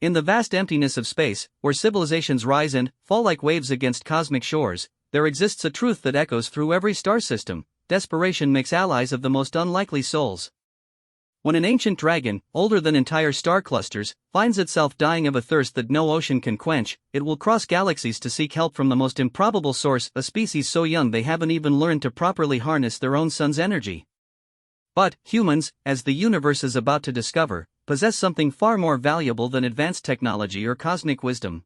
In the vast emptiness of space, where civilizations rise and fall like waves against cosmic shores, there exists a truth that echoes through every star system: desperation makes allies of the most unlikely souls. When an ancient dragon, older than entire star clusters, finds itself dying of a thirst that no ocean can quench, it will cross galaxies to seek help from the most improbable source, a species so young they haven't even learned to properly harness their own sun's energy. But humans, as the universe is about to discover, possess something far more valuable than advanced technology or cosmic wisdom.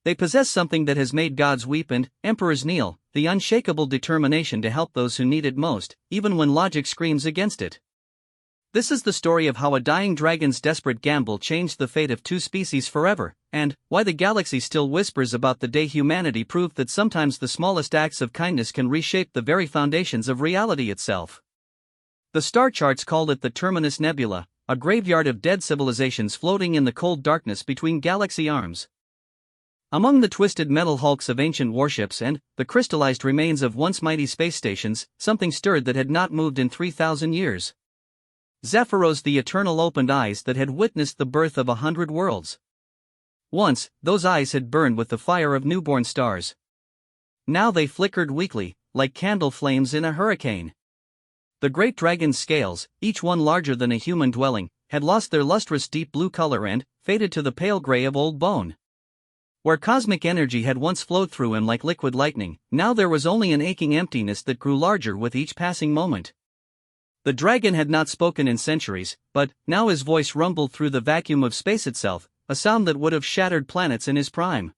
They possess something that has made gods weep and emperors kneel: the unshakable determination to help those who need it most, even when logic screams against it. This is the story of how a dying dragon's desperate gamble changed the fate of two species forever, and why the galaxy still whispers about the day humanity proved that sometimes the smallest acts of kindness can reshape the very foundations of reality itself. The star charts called it the Terminus Nebula, a graveyard of dead civilizations floating in the cold darkness between galaxy arms. Among the twisted metal hulks of ancient warships and the crystallized remains of once mighty space stations, something stirred that had not moved in 3,000 years. Zephyros, the eternal opened eyes that had witnessed the birth of 100 worlds. Once, those eyes had burned with the fire of newborn stars. Now they flickered weakly, like candle flames in a hurricane. The great dragon's scales, each one larger than a human dwelling, had lost their lustrous deep blue color and faded to the pale gray of old bone. Where cosmic energy had once flowed through him like liquid lightning, now there was only an aching emptiness that grew larger with each passing moment. The dragon had not spoken in centuries, but now his voice rumbled through the vacuum of space itself, a sound that would have shattered planets in his prime.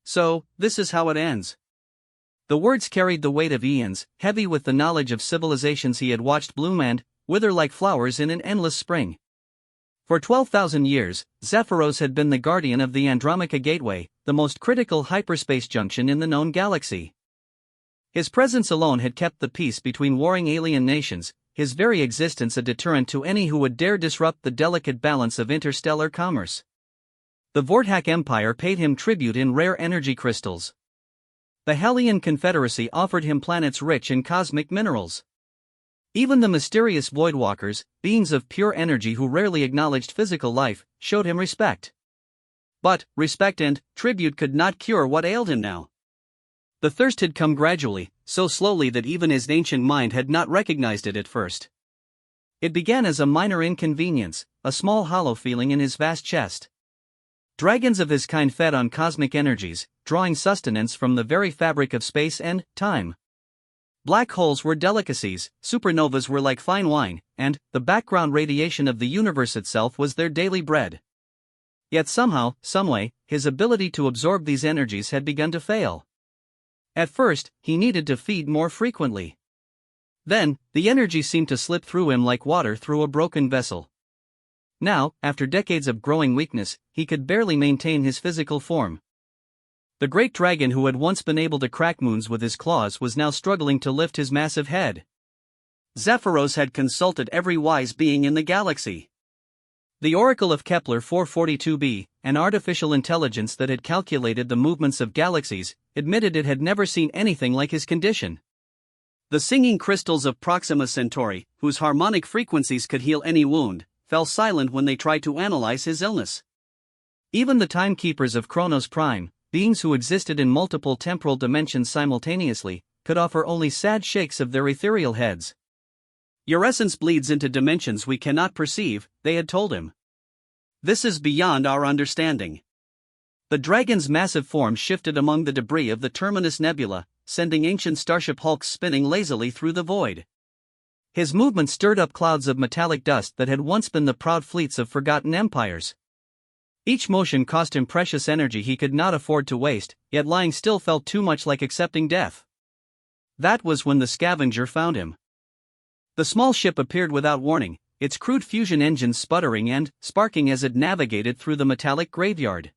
So, this is how it ends. The words carried the weight of eons, heavy with the knowledge of civilizations he had watched bloom and wither like flowers in an endless spring. For 12,000 years, Zephyros had been the guardian of the Andromeca Gateway, the most critical hyperspace junction in the known galaxy. His presence alone had kept the peace between warring alien nations, his very existence a deterrent to any who would dare disrupt the delicate balance of interstellar commerce. The Vortak Empire paid him tribute in rare energy crystals. The Hellion Confederacy offered him planets rich in cosmic minerals. Even the mysterious Voidwalkers, beings of pure energy who rarely acknowledged physical life, showed him respect. But respect and tribute could not cure what ailed him now. The thirst had come gradually, so slowly that even his ancient mind had not recognized it at first. It began as a minor inconvenience, a small hollow feeling in his vast chest. Dragons of his kind fed on cosmic energies, drawing sustenance from the very fabric of space and time. Black holes were delicacies, supernovas were like fine wine, and the background radiation of the universe itself was their daily bread. Yet somehow, someway, his ability to absorb these energies had begun to fail. At first, he needed to feed more frequently. Then, the energy seemed to slip through him like water through a broken vessel. Now, after decades of growing weakness, he could barely maintain his physical form. The great dragon who had once been able to crack moons with his claws was now struggling to lift his massive head. Zephyros had consulted every wise being in the galaxy. The Oracle of Kepler 442b, an artificial intelligence that had calculated the movements of galaxies, admitted it had never seen anything like his condition. The singing crystals of Proxima Centauri, whose harmonic frequencies could heal any wound, fell silent when they tried to analyze his illness. Even the timekeepers of Chronos Prime, beings who existed in multiple temporal dimensions simultaneously, could offer only sad shakes of their ethereal heads. Your essence bleeds into dimensions we cannot perceive, they had told him. This is beyond our understanding. The dragon's massive form shifted among the debris of the Terminus Nebula, sending ancient starship hulks spinning lazily through the void. His movement stirred up clouds of metallic dust that had once been the proud fleets of forgotten empires. Each motion cost him precious energy he could not afford to waste, yet lying still felt too much like accepting death. That was when the scavenger found him. The small ship appeared without warning, its crude fusion engines sputtering and sparking as it navigated through the metallic graveyard.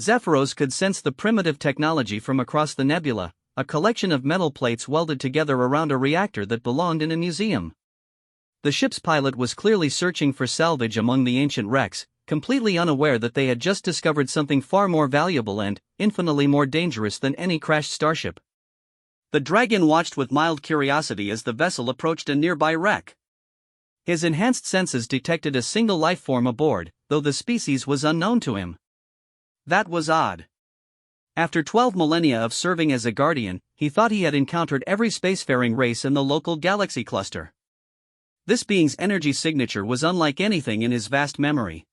Zephyros could sense the primitive technology from across the nebula, a collection of metal plates welded together around a reactor that belonged in a museum. The ship's pilot was clearly searching for salvage among the ancient wrecks, completely unaware that they had just discovered something far more valuable and infinitely more dangerous than any crashed starship. The dragon watched with mild curiosity as the vessel approached a nearby wreck. His enhanced senses detected a single life form aboard, though the species was unknown to him. That was odd. After 12 millennia of serving as a guardian, he thought he had encountered every spacefaring race in the local galaxy cluster. This being's energy signature was unlike anything in his vast memory.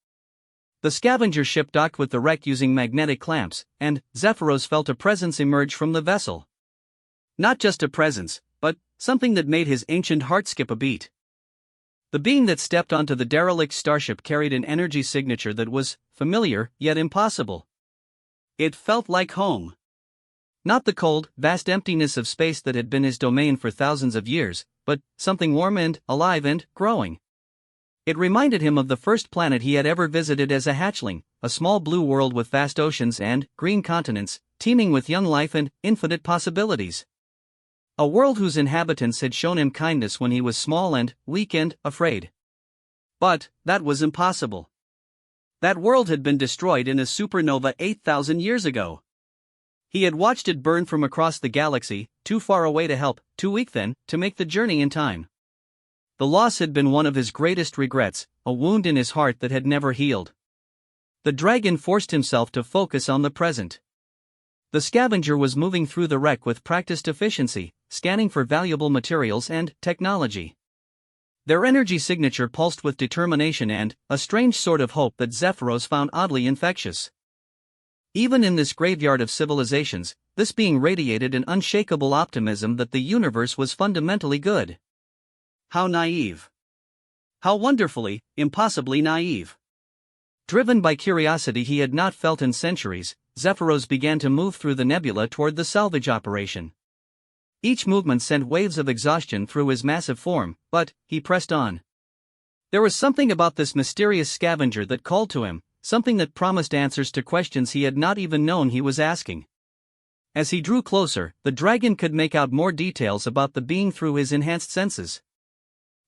The scavenger ship docked with the wreck using magnetic clamps, and Zephyros felt a presence emerge from the vessel. Not just a presence, but something that made his ancient heart skip a beat. The being that stepped onto the derelict starship carried an energy signature that was familiar, yet impossible. It felt like home. Not the cold, vast emptiness of space that had been his domain for thousands of years, but something warm and alive and growing. It reminded him of the first planet he had ever visited as a hatchling, a small blue world with vast oceans and green continents, teeming with young life and infinite possibilities. A world whose inhabitants had shown him kindness when he was small and weak and afraid. But that was impossible. That world had been destroyed in a supernova 8,000 years ago. He had watched it burn from across the galaxy, too far away to help, too weak then to make the journey in time. The loss had been one of his greatest regrets, a wound in his heart that had never healed. The dragon forced himself to focus on the present. The scavenger was moving through the wreck with practiced efficiency, scanning for valuable materials and technology. Their energy signature pulsed with determination and a strange sort of hope that Zephyros found oddly infectious. Even in this graveyard of civilizations, this being radiated an unshakable optimism that the universe was fundamentally good. How naive. How wonderfully, impossibly naive. Driven by curiosity he had not felt in centuries, Zephyros began to move through the nebula toward the salvage operation. Each movement sent waves of exhaustion through his massive form, but he pressed on. There was something about this mysterious scavenger that called to him, something that promised answers to questions he had not even known he was asking. As he drew closer, the dragon could make out more details about the being through his enhanced senses.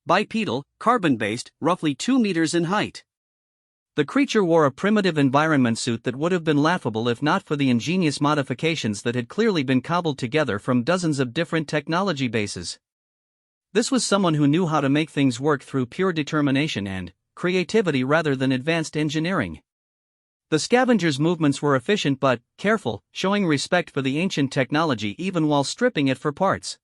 Bipedal, carbon-based, roughly 2 meters in height. The creature wore a primitive environment suit that would have been laughable if not for the ingenious modifications that had clearly been cobbled together from dozens of different technology bases. This was someone who knew how to make things work through pure determination and creativity rather than advanced engineering. The scavenger's movements were efficient but careful, showing respect for the ancient technology even while stripping it for parts.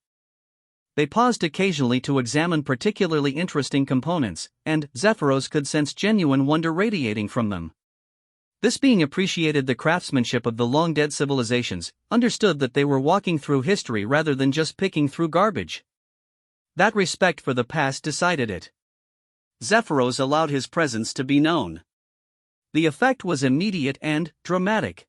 They paused occasionally to examine particularly interesting components, and Zephyros could sense genuine wonder radiating from them. This being appreciated the craftsmanship of the long-dead civilizations, understood that they were walking through history rather than just picking through garbage. That respect for the past decided it. Zephyros allowed his presence to be known. The effect was immediate and dramatic.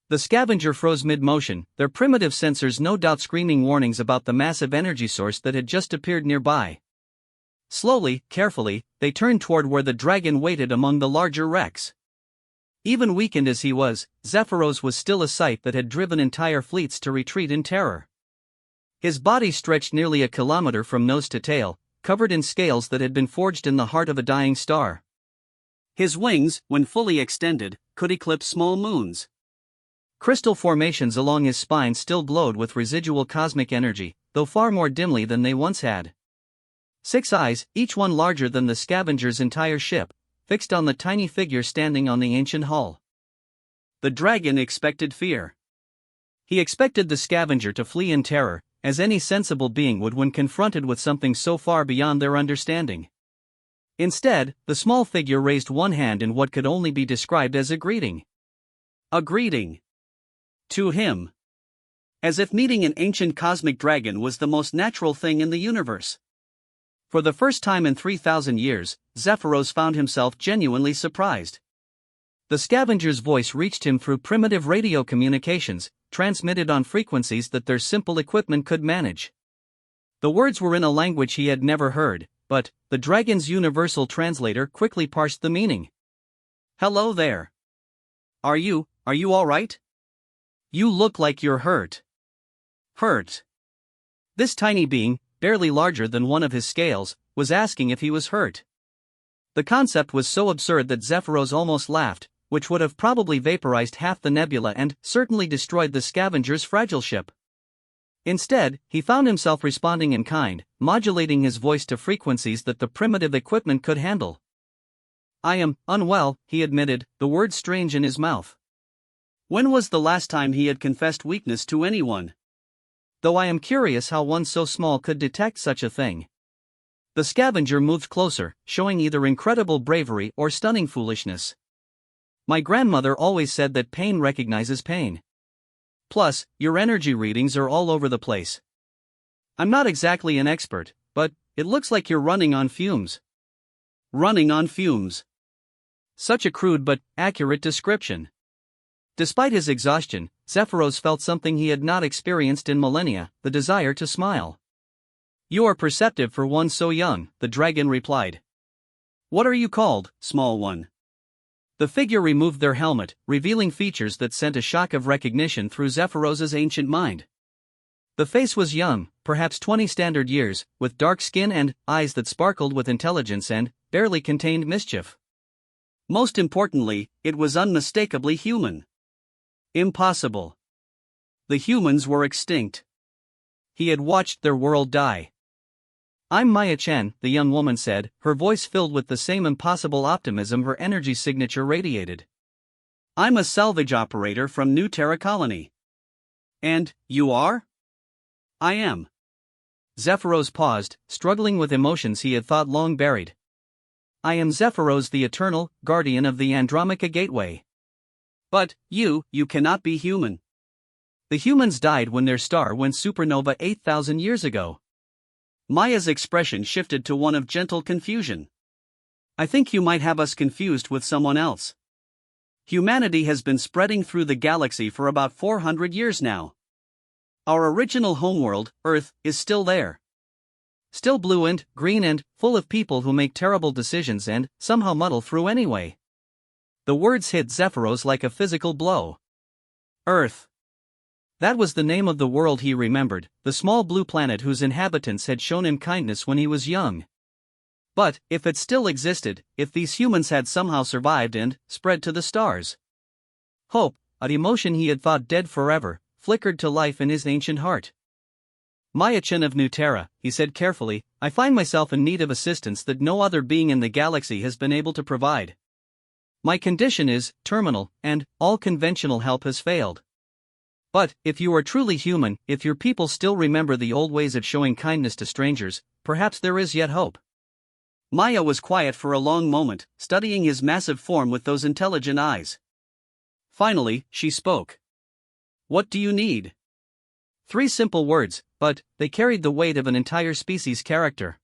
The scavenger froze mid-motion, their primitive sensors no doubt screaming warnings about the massive energy source that had just appeared nearby. Slowly, carefully, they turned toward where the dragon waited among the larger wrecks. Even weakened as he was, Zephyros was still a sight that had driven entire fleets to retreat in terror. His body stretched nearly a kilometer from nose to tail, covered in scales that had been forged in the heart of a dying star. His wings, when fully extended, could eclipse small moons. Crystal formations along his spine still glowed with residual cosmic energy, though far more dimly than they once had. 6 eyes, each one larger than the scavenger's entire ship, fixed on the tiny figure standing on the ancient hull. The dragon expected fear. He expected the scavenger to flee in terror, as any sensible being would when confronted with something so far beyond their understanding. Instead, the small figure raised one hand in what could only be described as a greeting. A greeting. To him. As if meeting an ancient cosmic dragon was the most natural thing in the universe. For the first time in 3,000 years, Zephyros found himself genuinely surprised. The scavenger's voice reached him through primitive radio communications, transmitted on frequencies that their simple equipment could manage. The words were in a language he had never heard, but the dragon's universal translator quickly parsed the meaning. Hello there. Are you all right? You look like you're hurt. Hurt. This tiny being, barely larger than one of his scales, was asking if he was hurt. The concept was so absurd that Zephyros almost laughed, which would have probably vaporized half the nebula and certainly destroyed the scavenger's fragile ship. Instead, he found himself responding in kind, modulating his voice to frequencies that the primitive equipment could handle. I am unwell, he admitted, the word strange in his mouth. When was the last time he had confessed weakness to anyone? Though I am curious how one so small could detect such a thing. The scavenger moved closer, showing either incredible bravery or stunning foolishness. My grandmother always said that pain recognizes pain. Plus, your energy readings are all over the place. I'm not exactly an expert, but it looks like you're running on fumes. Running on fumes. Such a crude but accurate description. Despite his exhaustion, Zephyros felt something he had not experienced in millennia, the desire to smile. You are perceptive for one so young, the dragon replied. What are you called, small one? The figure removed their helmet, revealing features that sent a shock of recognition through Zephyros's ancient mind. The face was young, perhaps 20 standard years, with dark skin and eyes that sparkled with intelligence and barely contained mischief. Most importantly, it was unmistakably human. Impossible. The humans were extinct. He had watched their world die. I'm Maya Chen, the young woman said, her voice filled with the same impossible optimism her energy signature radiated. I'm a salvage operator from New Terra Colony. And you are? I am. Zephyros paused, struggling with emotions he had thought long buried. I am Zephyros the Eternal, guardian of the Andromica Gateway. But, you cannot be human. The humans died when their star went supernova 8,000 years ago. Maya's expression shifted to one of gentle confusion. I think you might have us confused with someone else. Humanity has been spreading through the galaxy for about 400 years now. Our original homeworld, Earth, is still there. Still blue and green and full of people who make terrible decisions and somehow muddle through anyway. The words hit Zephyros like a physical blow. Earth. That was the name of the world he remembered, the small blue planet whose inhabitants had shown him kindness when he was young. But, if it still existed, if these humans had somehow survived and spread to the stars. Hope, an emotion he had thought dead forever, flickered to life in his ancient heart. Maya Chen of New Terra, he said carefully, I find myself in need of assistance that no other being in the galaxy has been able to provide. My condition is terminal, and all conventional help has failed. But, if you are truly human, if your people still remember the old ways of showing kindness to strangers, perhaps there is yet hope. Maya was quiet for a long moment, studying his massive form with those intelligent eyes. Finally, she spoke. What do you need? 3 simple words, but they carried the weight of an entire species' character.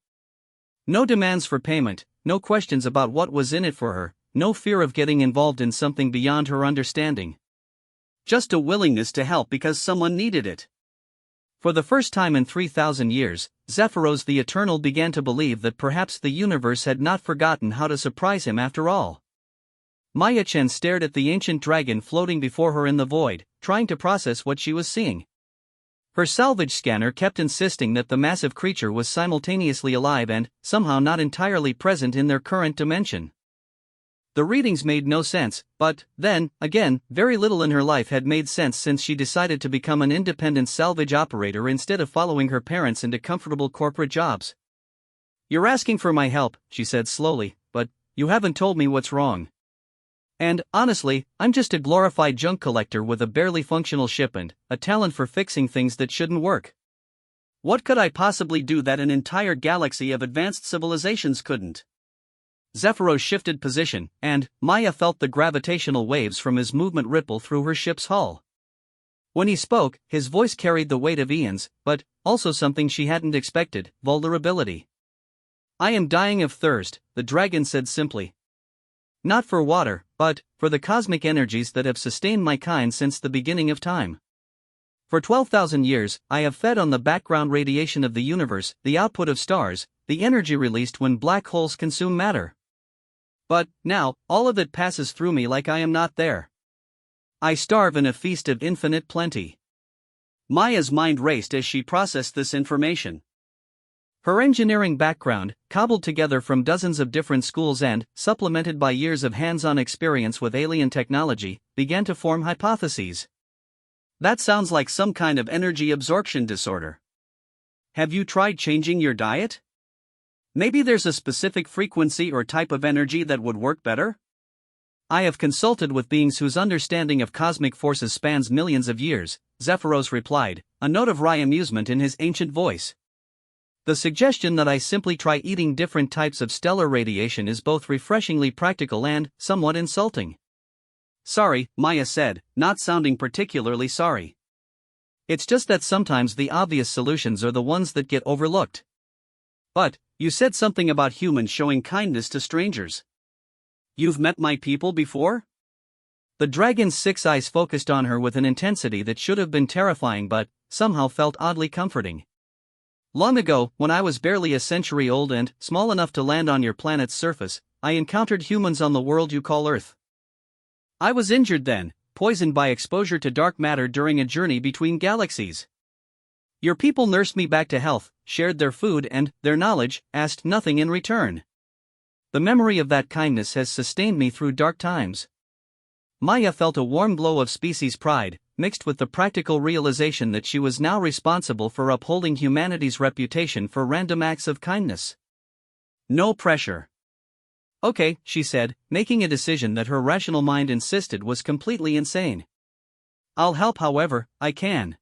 No demands for payment, no questions about what was in it for her, no fear of getting involved in something beyond her understanding. Just a willingness to help because someone needed it. For the first time in 3,000 years, Zephyros the Eternal began to believe that perhaps the universe had not forgotten how to surprise him after all. Maya Chen stared at the ancient dragon floating before her in the void, trying to process what she was seeing. Her salvage scanner kept insisting that the massive creature was simultaneously alive and somehow not entirely present in their current dimension. The readings made no sense, but, then, again, very little in her life had made sense since she decided to become an independent salvage operator instead of following her parents into comfortable corporate jobs. You're asking for my help, she said slowly, but you haven't told me what's wrong. And, honestly, I'm just a glorified junk collector with a barely functional ship and a talent for fixing things that shouldn't work. What could I possibly do that an entire galaxy of advanced civilizations couldn't? Zephyros shifted position, and Maya felt the gravitational waves from his movement ripple through her ship's hull. When he spoke, his voice carried the weight of eons, but also something she hadn't expected, vulnerability. I am dying of thirst, the dragon said simply. Not for water, but for the cosmic energies that have sustained my kind since the beginning of time. For 12,000 years, I have fed on the background radiation of the universe, the output of stars, the energy released when black holes consume matter. But, now, all of it passes through me like I am not there. I starve in a feast of infinite plenty. Maya's mind raced as she processed this information. Her engineering background, cobbled together from dozens of different schools and supplemented by years of hands-on experience with alien technology, began to form hypotheses. That sounds like some kind of energy absorption disorder. Have you tried changing your diet? Maybe there's a specific frequency or type of energy that would work better? I have consulted with beings whose understanding of cosmic forces spans millions of years, Zephyros replied, a note of wry amusement in his ancient voice. The suggestion that I simply try eating different types of stellar radiation is both refreshingly practical and somewhat insulting. Sorry, Maya said, not sounding particularly sorry. It's just that sometimes the obvious solutions are the ones that get overlooked. But, you said something about humans showing kindness to strangers. You've met my people before? The dragon's 6 eyes focused on her with an intensity that should have been terrifying but somehow felt oddly comforting. Long ago, when I was barely a century old and small enough to land on your planet's surface, I encountered humans on the world you call Earth. I was injured then, poisoned by exposure to dark matter during a journey between galaxies. Your people nursed me back to health, shared their food and their knowledge, asked nothing in return. The memory of that kindness has sustained me through dark times. Maya felt a warm glow of species pride, mixed with the practical realization that she was now responsible for upholding humanity's reputation for random acts of kindness. No pressure. Okay, she said, making a decision that her rational mind insisted was completely insane. I'll help however I can.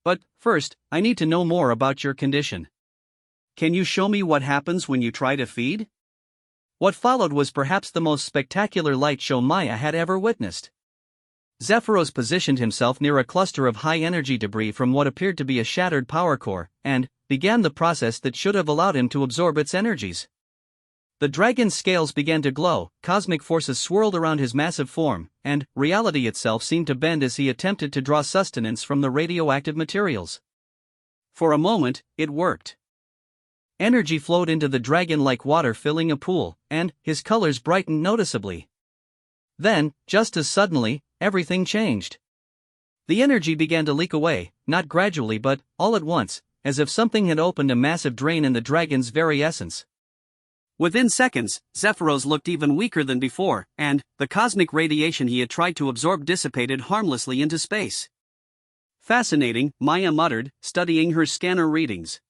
But, first, I need to know more about your condition. Can you show me what happens when you try to feed? What followed was perhaps the most spectacular light show Maya had ever witnessed. Zephyros positioned himself near a cluster of high-energy debris from what appeared to be a shattered power core, and began the process that should have allowed him to absorb its energies. The dragon's scales began to glow, cosmic forces swirled around his massive form, and reality itself seemed to bend as he attempted to draw sustenance from the radioactive materials. For a moment, it worked. Energy flowed into the dragon like water filling a pool, and his colors brightened noticeably. Then, just as suddenly, everything changed. The energy began to leak away, not gradually but all at once, as if something had opened a massive drain in the dragon's very essence. Within seconds, Zephyros looked even weaker than before, and the cosmic radiation he had tried to absorb dissipated harmlessly into space. Fascinating, Maya muttered, studying her scanner readings.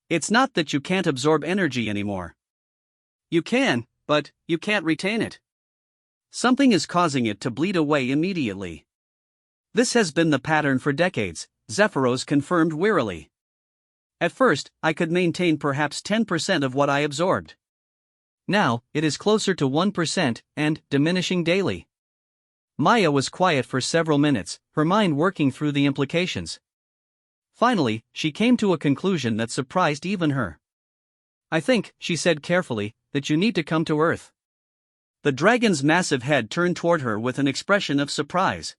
It's not that you can't absorb energy anymore. You can, but you can't retain it. Something is causing it to bleed away immediately. This has been the pattern for decades, Zephyros confirmed wearily. At first, I could maintain perhaps 10% of what I absorbed. Now, it is closer to 1%, and diminishing daily. Maya was quiet for several minutes, her mind working through the implications. Finally, she came to a conclusion that surprised even her. I think, she said carefully, that you need to come to Earth. The dragon's massive head turned toward her with an expression of surprise.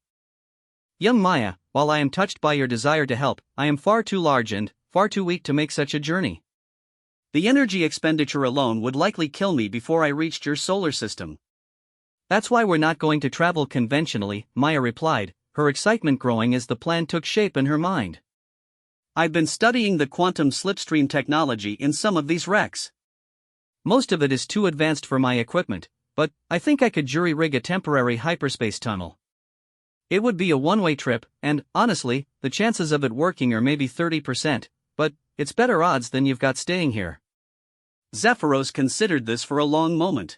Young Maya, while I am touched by your desire to help, I am far too large and far too weak to make such a journey. The energy expenditure alone would likely kill me before I reached your solar system. That's why we're not going to travel conventionally, Maya replied, her excitement growing as the plan took shape in her mind. I've been studying the quantum slipstream technology in some of these wrecks. Most of it is too advanced for my equipment, but I think I could jury-rig a temporary hyperspace tunnel. It would be a one-way trip, and, honestly, the chances of it working are maybe 30%, but it's better odds than you've got staying here. Zephyros considered this for a long moment.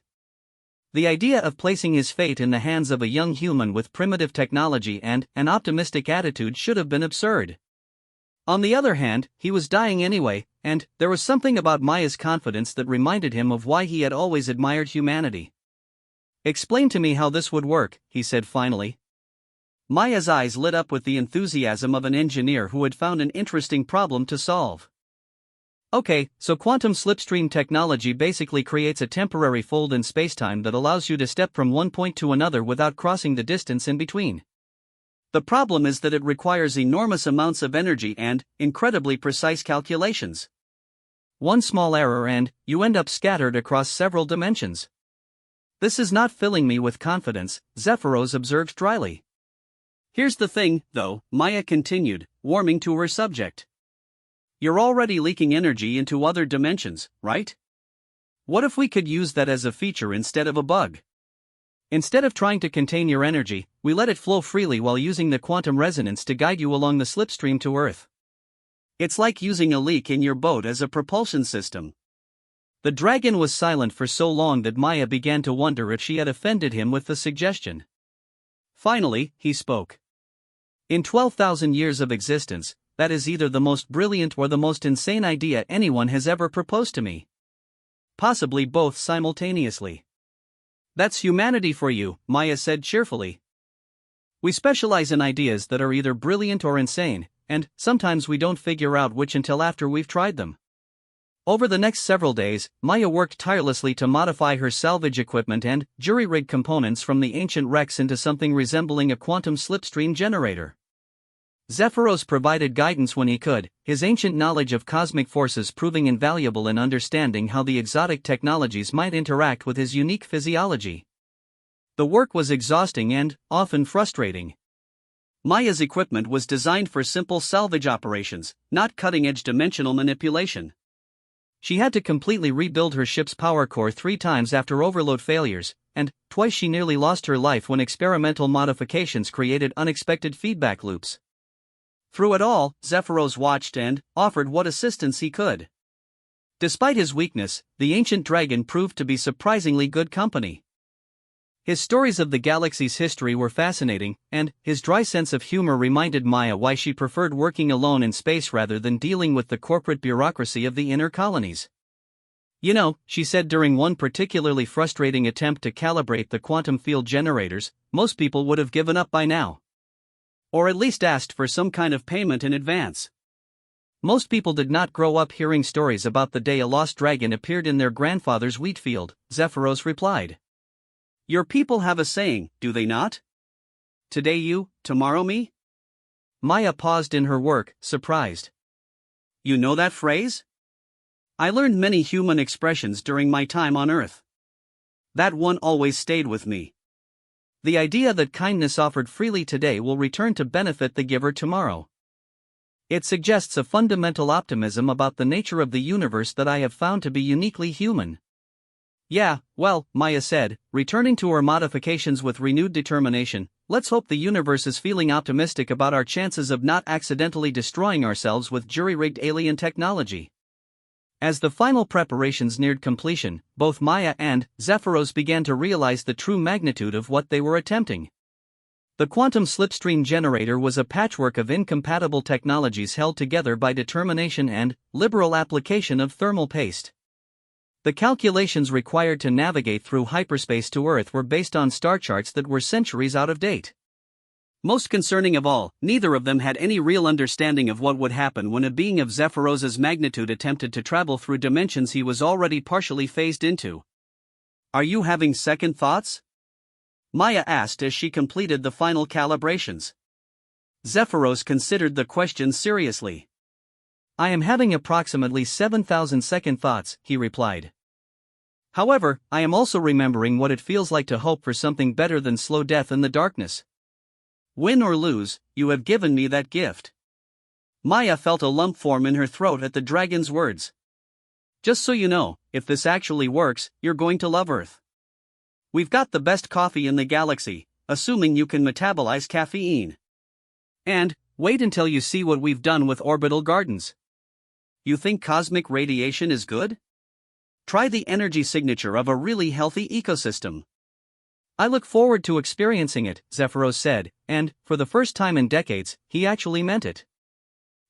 The idea of placing his fate in the hands of a young human with primitive technology and an optimistic attitude should have been absurd. On the other hand, he was dying anyway, and there was something about Maya's confidence that reminded him of why he had always admired humanity. Explain to me how this would work, he said finally. Maya's eyes lit up with the enthusiasm of an engineer who had found an interesting problem to solve. Okay, so quantum slipstream technology basically creates a temporary fold in spacetime that allows you to step from one point to another without crossing the distance in between. The problem is that it requires enormous amounts of energy and incredibly precise calculations. One small error and you end up scattered across several dimensions. This is not filling me with confidence, Zephyros observed dryly. Here's the thing, though, Maya continued, warming to her subject. You're already leaking energy into other dimensions, right? What if we could use that as a feature instead of a bug? Instead of trying to contain your energy, we let it flow freely while using the quantum resonance to guide you along the slipstream to Earth. It's like using a leak in your boat as a propulsion system. The dragon was silent for so long that Maya began to wonder if she had offended him with the suggestion. Finally, he spoke. In 12,000 years of existence, that is either the most brilliant or the most insane idea anyone has ever proposed to me. Possibly both simultaneously. That's humanity for you, Maya said cheerfully. We specialize in ideas that are either brilliant or insane, and sometimes we don't figure out which until after we've tried them. Over the next several days, Maya worked tirelessly to modify her salvage equipment and jury-rig components from the ancient wrecks into something resembling a quantum slipstream generator. Zephyros provided guidance when he could, his ancient knowledge of cosmic forces proving invaluable in understanding how the exotic technologies might interact with his unique physiology. The work was exhausting and, often frustrating. Maya's equipment was designed for simple salvage operations, not cutting-edge dimensional manipulation. She had to completely rebuild her ship's power core 3 times after overload failures, and twice she nearly lost her life when experimental modifications created unexpected feedback loops. Through it all, Zephyros watched and offered what assistance he could. Despite his weakness, the ancient dragon proved to be surprisingly good company. His stories of the galaxy's history were fascinating, and his dry sense of humor reminded Maya why she preferred working alone in space rather than dealing with the corporate bureaucracy of the inner colonies. You know, she said during one particularly frustrating attempt to calibrate the quantum field generators, most people would have given up by now. Or at least asked for some kind of payment in advance. Most people did not grow up hearing stories about the day a lost dragon appeared in their grandfather's wheat field, Zephyros replied. Your people have a saying, do they not? Today you, tomorrow me? Maya paused in her work, surprised. You know that phrase? I learned many human expressions during my time on Earth. That one always stayed with me. The idea that kindness offered freely today will return to benefit the giver tomorrow. It suggests a fundamental optimism about the nature of the universe that I have found to be uniquely human. Yeah, well, Maya said, returning to her modifications with renewed determination, let's hope the universe is feeling optimistic about our chances of not accidentally destroying ourselves with jury-rigged alien technology. As the final preparations neared completion, both Maya and Zephyros began to realize the true magnitude of what they were attempting. The quantum slipstream generator was a patchwork of incompatible technologies held together by determination and liberal application of thermal paste. The calculations required to navigate through hyperspace to Earth were based on star charts that were centuries out of date. Most concerning of all, neither of them had any real understanding of what would happen when a being of Zephyros's magnitude attempted to travel through dimensions he was already partially phased into. Are you having second thoughts? Maya asked as she completed the final calibrations. Zephyros considered the question seriously. I am having approximately 7,000 second thoughts, he replied. However, I am also remembering what it feels like to hope for something better than slow death in the darkness. Win or lose, you have given me that gift. Maya felt a lump form in her throat at the dragon's words. Just so you know, if this actually works, you're going to love Earth. We've got the best coffee in the galaxy, assuming you can metabolize caffeine. And, wait until you see what we've done with orbital gardens. You think cosmic radiation is good? Try the energy signature of a really healthy ecosystem. I look forward to experiencing it, Zephyros said, and, for the first time in decades, he actually meant it.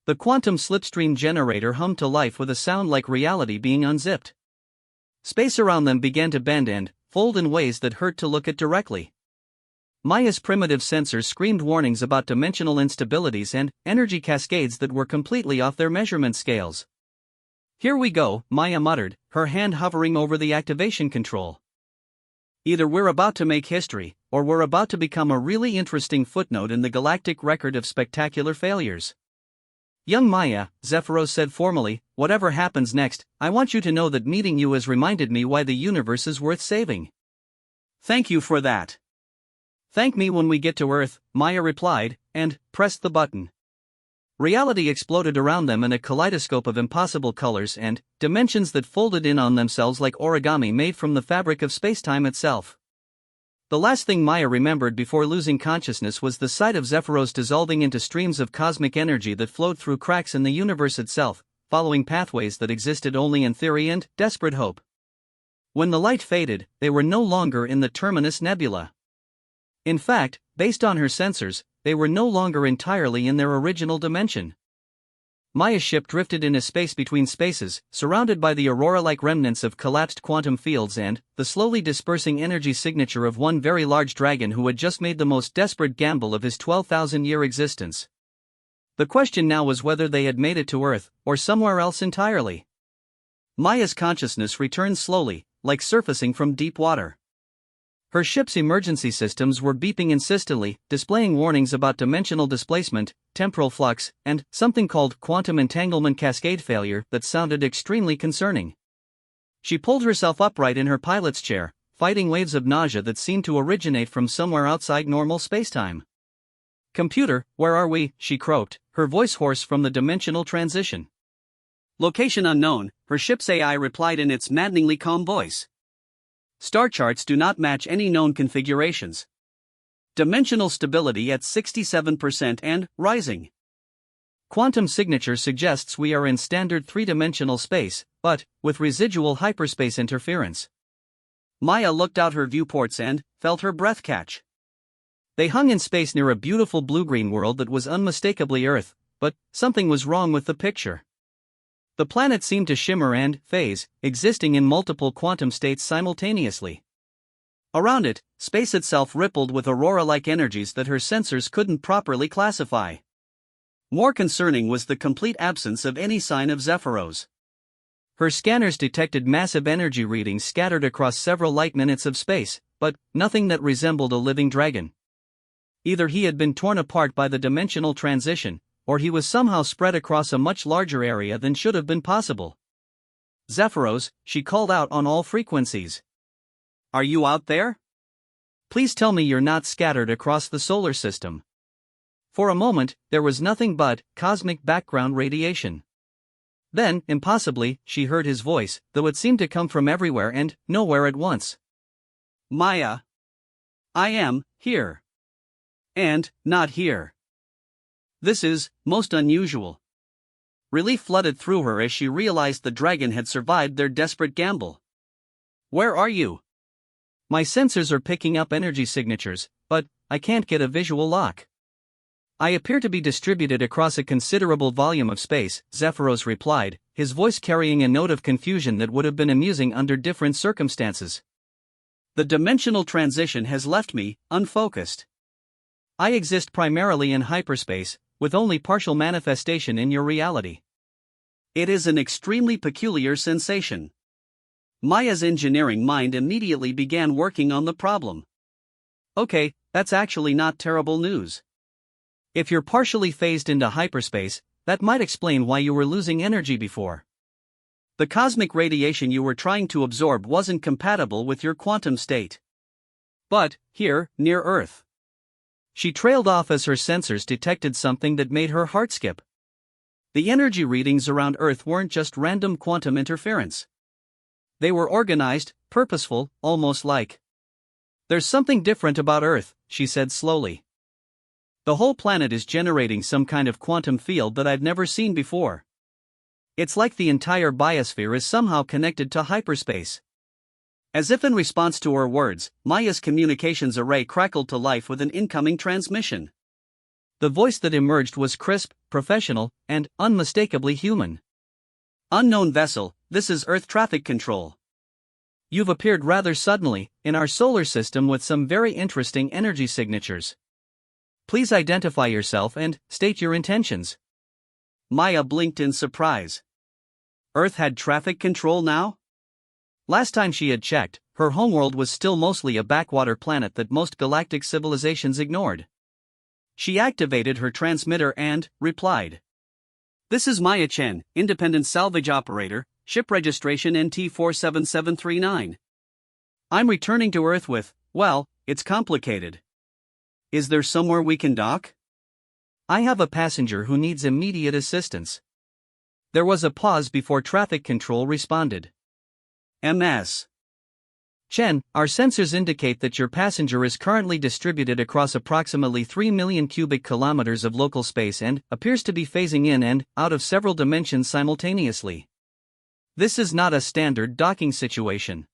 The quantum slipstream generator hummed to life with a sound like reality being unzipped. Space around them began to bend and fold in ways that hurt to look at directly. Maya's primitive sensors screamed warnings about dimensional instabilities and energy cascades that were completely off their measurement scales. Here we go, Maya muttered, her hand hovering over the activation control. Either we're about to make history, or we're about to become a really interesting footnote in the galactic record of spectacular failures. Young Maya, Zephyros said formally, whatever happens next, I want you to know that meeting you has reminded me why the universe is worth saving. Thank you for that. Thank me when we get to Earth, Maya replied, and pressed the button. Reality exploded around them in a kaleidoscope of impossible colors and dimensions that folded in on themselves like origami made from the fabric of spacetime itself. The last thing Maya remembered before losing consciousness was the sight of Zephyros dissolving into streams of cosmic energy that flowed through cracks in the universe itself, following pathways that existed only in theory and desperate hope. When the light faded, they were no longer in the Terminus Nebula. In fact, based on her sensors, they were no longer entirely in their original dimension. Maya's ship drifted into space between spaces, surrounded by the aurora-like remnants of collapsed quantum fields and the slowly dispersing energy signature of one very large dragon who had just made the most desperate gamble of his 12,000-year existence. The question now was whether they had made it to Earth, or somewhere else entirely. Maya's consciousness returned slowly, like surfacing from deep water. Her ship's emergency systems were beeping insistently, displaying warnings about dimensional displacement, temporal flux, and something called quantum entanglement cascade failure that sounded extremely concerning. She pulled herself upright in her pilot's chair, fighting waves of nausea that seemed to originate from somewhere outside normal spacetime. "Computer, where are we?" she croaked, her voice hoarse from the dimensional transition. "Location unknown," her ship's AI replied in its maddeningly calm voice. "Star charts do not match any known configurations. Dimensional stability at 67% and rising. Quantum signature suggests we are in standard three-dimensional space, but with residual hyperspace interference." Maya looked out her viewports and felt her breath catch. They hung in space near a beautiful blue-green world that was unmistakably Earth, but something was wrong with the picture. The planet seemed to shimmer and phase, existing in multiple quantum states simultaneously. Around it, space itself rippled with aurora-like energies that her sensors couldn't properly classify. More concerning was the complete absence of any sign of Zephyros. Her scanners detected massive energy readings scattered across several light-minutes of space, but nothing that resembled a living dragon. Either he had been torn apart by the dimensional transition, or he was somehow spread across a much larger area than should have been possible. "Zephyros," she called out on all frequencies. "Are you out there? Please tell me you're not scattered across the solar system." For a moment, there was nothing but cosmic background radiation. Then, impossibly, she heard his voice, though it seemed to come from everywhere and nowhere at once. "Maya. I am here. And not here. This is most unusual." Relief flooded through her as she realized the dragon had survived their desperate gamble. "Where are you?" "My sensors are picking up energy signatures, but I can't get a visual lock." "I appear to be distributed across a considerable volume of space," Zephyros replied, his voice carrying a note of confusion that would have been amusing under different circumstances. "The dimensional transition has left me unfocused. I exist primarily in hyperspace, with only partial manifestation in your reality." It is an extremely peculiar sensation. Maya's engineering mind immediately began working on the problem. "Okay, that's actually not terrible news. If you're partially phased into hyperspace, that might explain why you were losing energy before. The cosmic radiation you were trying to absorb wasn't compatible with your quantum state. But, here, near Earth." She trailed off as her sensors detected something that made her heart skip. The energy readings around Earth weren't just random quantum interference. They were organized, purposeful, almost like. "There's something different about Earth," she said slowly. "The whole planet is generating some kind of quantum field that I've never seen before. It's like the entire biosphere is somehow connected to hyperspace." As if in response to her words, Maya's communications array crackled to life with an incoming transmission. The voice that emerged was crisp, professional, and unmistakably human. "Unknown vessel, this is Earth traffic control. You've appeared rather suddenly in our solar system with some very interesting energy signatures. Please identify yourself and state your intentions." Maya blinked in surprise. Earth had traffic control now? Last time she had checked, her homeworld was still mostly a backwater planet that most galactic civilizations ignored. She activated her transmitter and replied. "This is Maya Chen, independent salvage operator, ship registration NT47739. I'm returning to Earth with, well, it's complicated. Is there somewhere we can dock?" "I have a passenger who needs immediate assistance." There was a pause before traffic control responded. MS. Chen, our sensors indicate that your passenger is currently distributed across approximately 3 million cubic kilometers of local space and appears to be phasing in and out of several dimensions simultaneously. This is not a standard docking situation.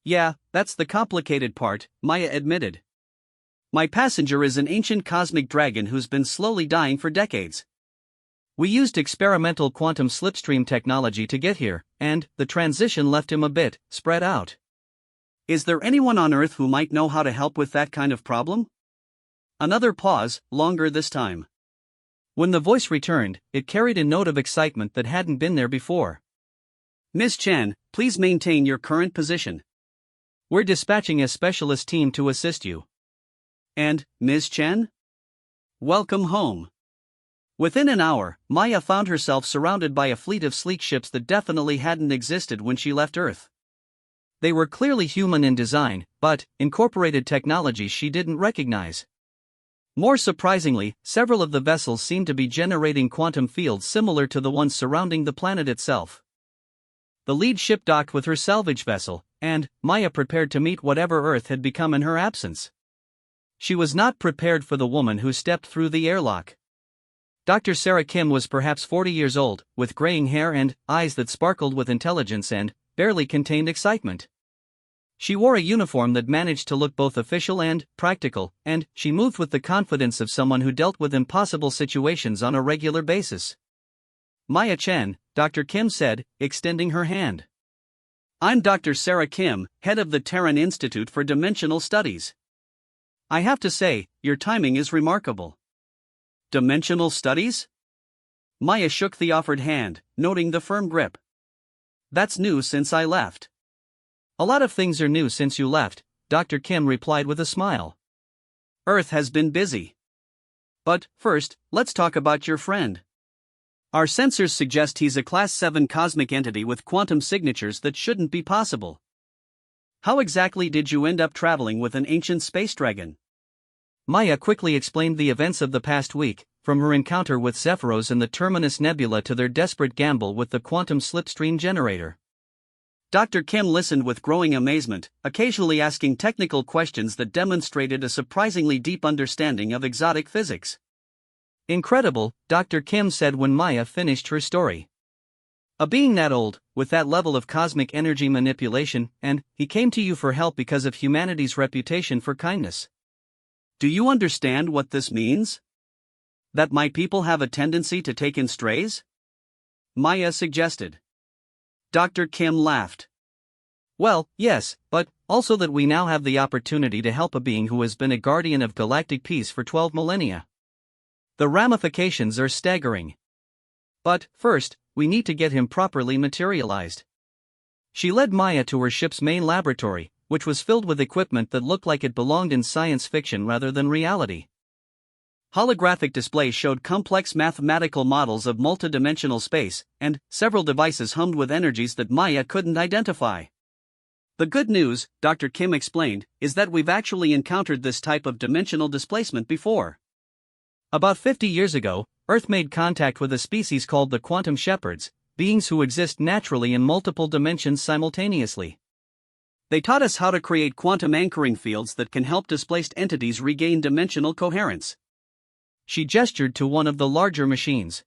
Yeah, that's the complicated part, Maya admitted. My passenger is an ancient cosmic dragon who's been slowly dying for decades. We used experimental quantum slipstream technology to get here, and the transition left him a bit spread out. Is there anyone on Earth who might know how to help with that kind of problem? Another pause, longer this time. When the voice returned, it carried a note of excitement that hadn't been there before. Miss Chen, please maintain your current position. We're dispatching a specialist team to assist you. And, Ms. Chen? Welcome home. Within an hour, Maya found herself surrounded by a fleet of sleek ships that definitely hadn't existed when she left Earth. They were clearly human in design, but incorporated technologies she didn't recognize. More surprisingly, several of the vessels seemed to be generating quantum fields similar to the ones surrounding the planet itself. The lead ship docked with her salvage vessel, and Maya prepared to meet whatever Earth had become in her absence. She was not prepared for the woman who stepped through the airlock. Dr. Sarah Kim was perhaps 40 years old, with graying hair and eyes that sparkled with intelligence and barely contained excitement. She wore a uniform that managed to look both official and practical, and she moved with the confidence of someone who dealt with impossible situations on a regular basis. Maya Chen, Dr. Kim said, extending her hand. I'm Dr. Sarah Kim, head of the Terran Institute for Dimensional Studies. I have to say, your timing is remarkable. Dimensional studies? Maya shook the offered hand, noting the firm grip. That's new since I left. A lot of things are new since you left, Dr. Kim replied with a smile. Earth has been busy. But first, let's talk about your friend. Our sensors suggest he's a Class 7 cosmic entity with quantum signatures that shouldn't be possible. How exactly did you end up traveling with an ancient space dragon? Maya quickly explained the events of the past week, from her encounter with Zephyros and the Terminus Nebula to their desperate gamble with the quantum slipstream generator. Dr. Kim listened with growing amazement, occasionally asking technical questions that demonstrated a surprisingly deep understanding of exotic physics. Incredible, Dr. Kim said when Maya finished her story. A being that old, with that level of cosmic energy manipulation, and he came to you for help because of humanity's reputation for kindness. Do you understand what this means? That my people have a tendency to take in strays? Maya suggested. Dr. Kim laughed. Well, yes, but also that we now have the opportunity to help a being who has been a guardian of galactic peace for 12 millennia. The ramifications are staggering. But, first, we need to get him properly materialized. She led Maya to her ship's main laboratory, which was filled with equipment that looked like it belonged in science fiction rather than reality. Holographic displays showed complex mathematical models of multidimensional space, and several devices hummed with energies that Maya couldn't identify. The good news, Dr. Kim explained, is that we've actually encountered this type of dimensional displacement before. About 50 years ago, Earth made contact with a species called the quantum shepherds, beings who exist naturally in multiple dimensions simultaneously. They taught us how to create quantum anchoring fields that can help displaced entities regain dimensional coherence. She gestured to one of the larger machines.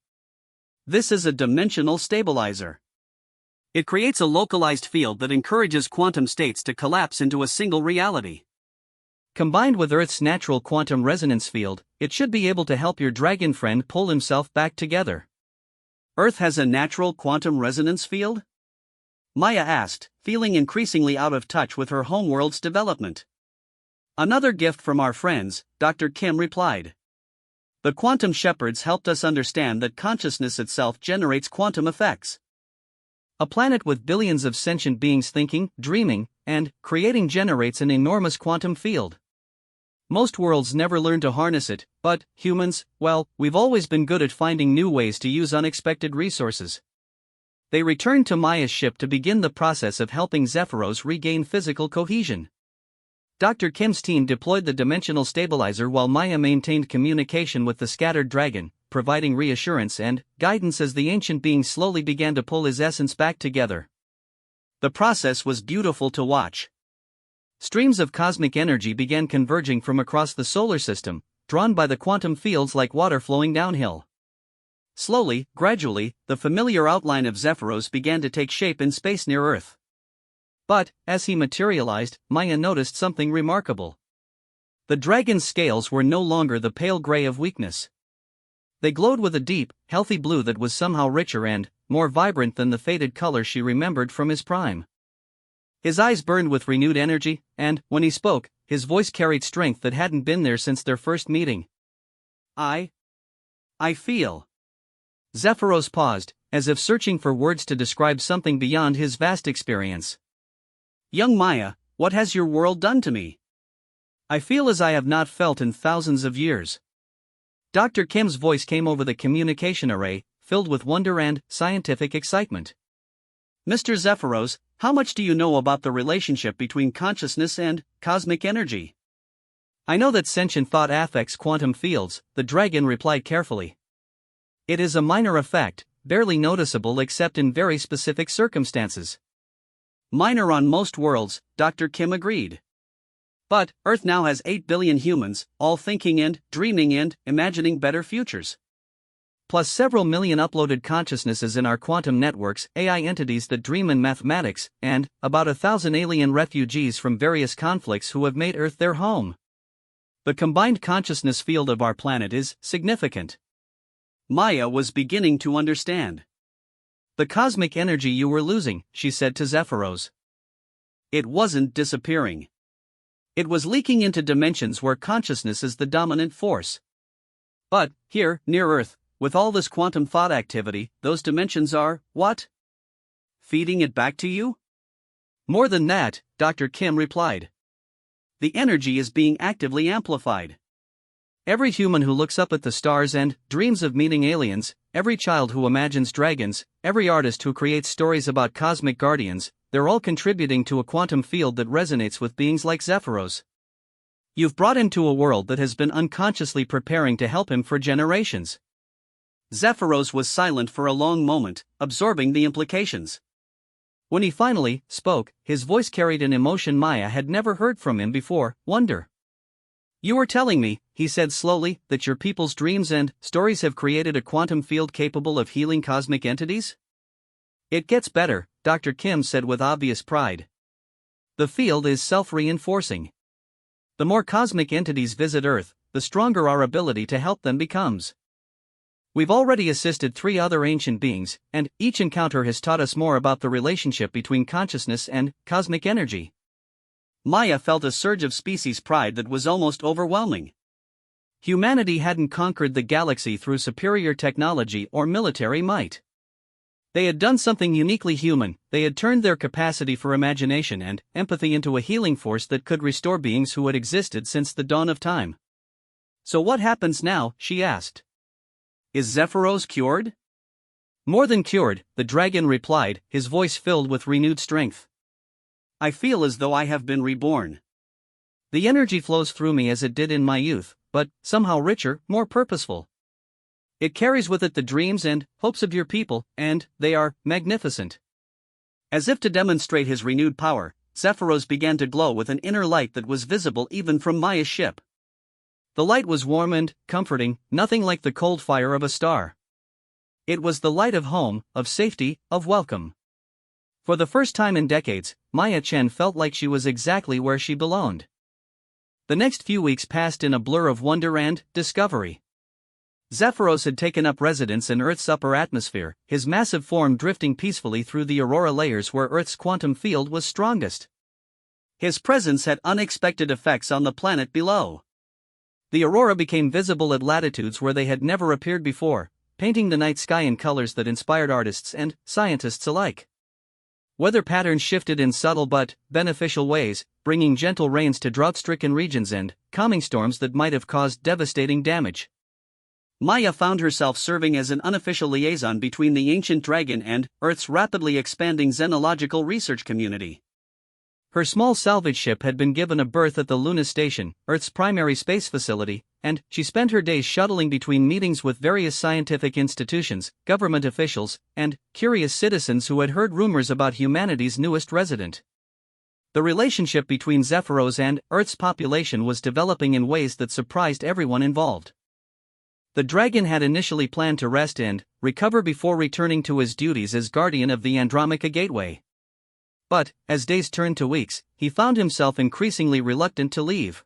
This is a dimensional stabilizer. It creates a localized field that encourages quantum states to collapse into a single reality. Combined with Earth's natural quantum resonance field, it should be able to help your dragon friend pull himself back together. Earth has a natural quantum resonance field? Maya asked, feeling increasingly out of touch with her homeworld's development. Another gift from our friends, Dr. Kim replied. The quantum shepherds helped us understand that consciousness itself generates quantum effects. A planet with billions of sentient beings thinking, dreaming, and creating generates an enormous quantum field. Most worlds never learn to harness it, but humans, well, we've always been good at finding new ways to use unexpected resources. They returned to Maya's ship to begin the process of helping Zephyros regain physical cohesion. Dr. Kim's team deployed the dimensional stabilizer while Maya maintained communication with the scattered dragon, providing reassurance and guidance as the ancient being slowly began to pull his essence back together. The process was beautiful to watch. Streams of cosmic energy began converging from across the solar system, drawn by the quantum fields like water flowing downhill. Slowly, gradually, the familiar outline of Zephyros began to take shape in space near Earth. But, as he materialized, Maya noticed something remarkable. The dragon's scales were no longer the pale gray of weakness. They glowed with a deep, healthy blue that was somehow richer and more vibrant than the faded color she remembered from his prime. His eyes burned with renewed energy, and, when he spoke, his voice carried strength that hadn't been there since their first meeting. I feel. Zephyros paused, as if searching for words to describe something beyond his vast experience. Young Maya, what has your world done to me? I feel as I have not felt in thousands of years. Dr. Kim's voice came over the communication array, filled with wonder and scientific excitement. Mr. Zephyros, how much do you know about the relationship between consciousness and cosmic energy? I know that sentient thought affects quantum fields, the dragon replied carefully. It is a minor effect, barely noticeable except in very specific circumstances. Minor on most worlds, Dr. Kim agreed. But Earth now has 8 billion humans, all thinking and dreaming and imagining better futures. Plus several million uploaded consciousnesses in our quantum networks, AI entities that dream in mathematics, and about 1,000 alien refugees from various conflicts who have made Earth their home. The combined consciousness field of our planet is significant. Maya was beginning to understand. The cosmic energy you were losing, she said to Zephyros. It wasn't disappearing. It was leaking into dimensions where consciousness is the dominant force. But, here, near Earth, with all this quantum thought activity, those dimensions are, what? Feeding it back to you? More than that, Dr. Kim replied. The energy is being actively amplified. Every human who looks up at the stars and dreams of meeting aliens, every child who imagines dragons, every artist who creates stories about cosmic guardians, they're all contributing to a quantum field that resonates with beings like Zephyros. You've brought him to a world that has been unconsciously preparing to help him for generations. Zephyros was silent for a long moment, absorbing the implications. When he finally spoke, his voice carried an emotion Maya had never heard from him before, wonder. You were telling me, he said slowly, that your people's dreams and stories have created a quantum field capable of healing cosmic entities? It gets better, Dr. Kim said with obvious pride. The field is self-reinforcing. The more cosmic entities visit Earth, the stronger our ability to help them becomes. We've already assisted 3 other ancient beings, and each encounter has taught us more about the relationship between consciousness and cosmic energy. Maya felt a surge of species pride that was almost overwhelming. Humanity hadn't conquered the galaxy through superior technology or military might. They had done something uniquely human, they had turned their capacity for imagination and empathy into a healing force that could restore beings who had existed since the dawn of time. So what happens now, she asked. Is Zephyros cured? More than cured, the dragon replied, his voice filled with renewed strength. I feel as though I have been reborn. The energy flows through me as it did in my youth, but somehow richer, more purposeful. It carries with it the dreams and hopes of your people, and they are magnificent. As if to demonstrate his renewed power, Zephyros began to glow with an inner light that was visible even from Maya's ship. The light was warm and comforting, nothing like the cold fire of a star. It was the light of home, of safety, of welcome. For the first time in decades, Maya Chen felt like she was exactly where she belonged. The next few weeks passed in a blur of wonder and discovery. Zephyros had taken up residence in Earth's upper atmosphere, his massive form drifting peacefully through the aurora layers where Earth's quantum field was strongest. His presence had unexpected effects on the planet below. The aurora became visible at latitudes where they had never appeared before, painting the night sky in colors that inspired artists and scientists alike. Weather patterns shifted in subtle but beneficial ways, bringing gentle rains to drought-stricken regions and calming storms that might have caused devastating damage. Maya found herself serving as an unofficial liaison between the ancient dragon and Earth's rapidly expanding xenological research community. Her small salvage ship had been given a berth at the Luna Station, Earth's primary space facility, and she spent her days shuttling between meetings with various scientific institutions, government officials, and curious citizens who had heard rumors about humanity's newest resident. The relationship between Zephyros and Earth's population was developing in ways that surprised everyone involved. The dragon had initially planned to rest and recover before returning to his duties as guardian of the Andromeca Gateway. But, as days turned to weeks, he found himself increasingly reluctant to leave.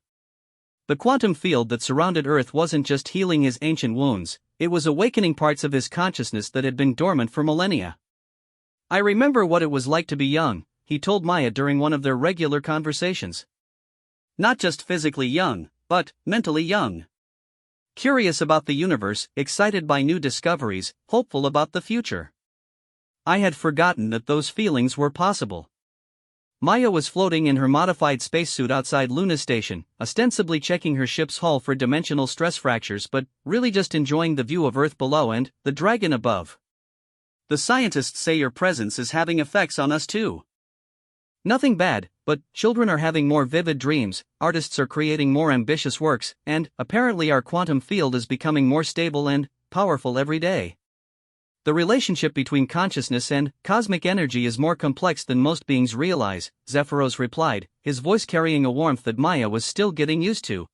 The quantum field that surrounded Earth wasn't just healing his ancient wounds, it was awakening parts of his consciousness that had been dormant for millennia. "I remember what it was like to be young," he told Maya during one of their regular conversations. "Not just physically young, but mentally young. Curious about the universe, excited by new discoveries, hopeful about the future. I had forgotten that those feelings were possible." Maya was floating in her modified spacesuit outside Luna Station, ostensibly checking her ship's hull for dimensional stress fractures but really just enjoying the view of Earth below and the dragon above. "The scientists say your presence is having effects on us too." "Nothing bad, but children are having more vivid dreams, artists are creating more ambitious works, and apparently our quantum field is becoming more stable and powerful every day. The relationship between consciousness and cosmic energy is more complex than most beings realize," Zephyros replied, his voice carrying a warmth that Maya was still getting used to.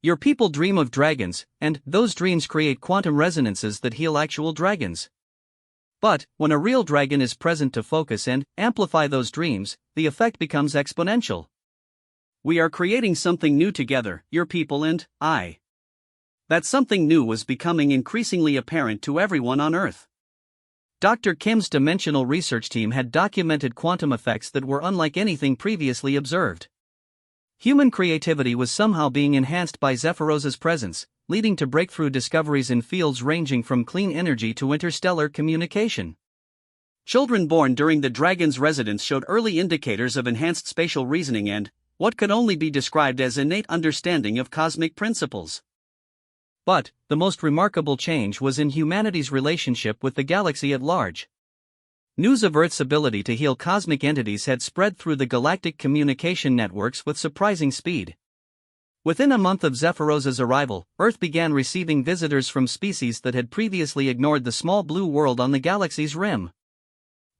"Your people dream of dragons, and those dreams create quantum resonances that heal actual dragons. But, when a real dragon is present to focus and amplify those dreams, the effect becomes exponential. We are creating something new together, your people and I." That something new was becoming increasingly apparent to everyone on Earth. Dr. Kim's dimensional research team had documented quantum effects that were unlike anything previously observed. Human creativity was somehow being enhanced by Zephyros's presence, leading to breakthrough discoveries in fields ranging from clean energy to interstellar communication. Children born during the dragon's residence showed early indicators of enhanced spatial reasoning and what could only be described as innate understanding of cosmic principles. But, the most remarkable change was in humanity's relationship with the galaxy at large. News of Earth's ability to heal cosmic entities had spread through the galactic communication networks with surprising speed. Within a month of Zephyros's arrival, Earth began receiving visitors from species that had previously ignored the small blue world on the galaxy's rim.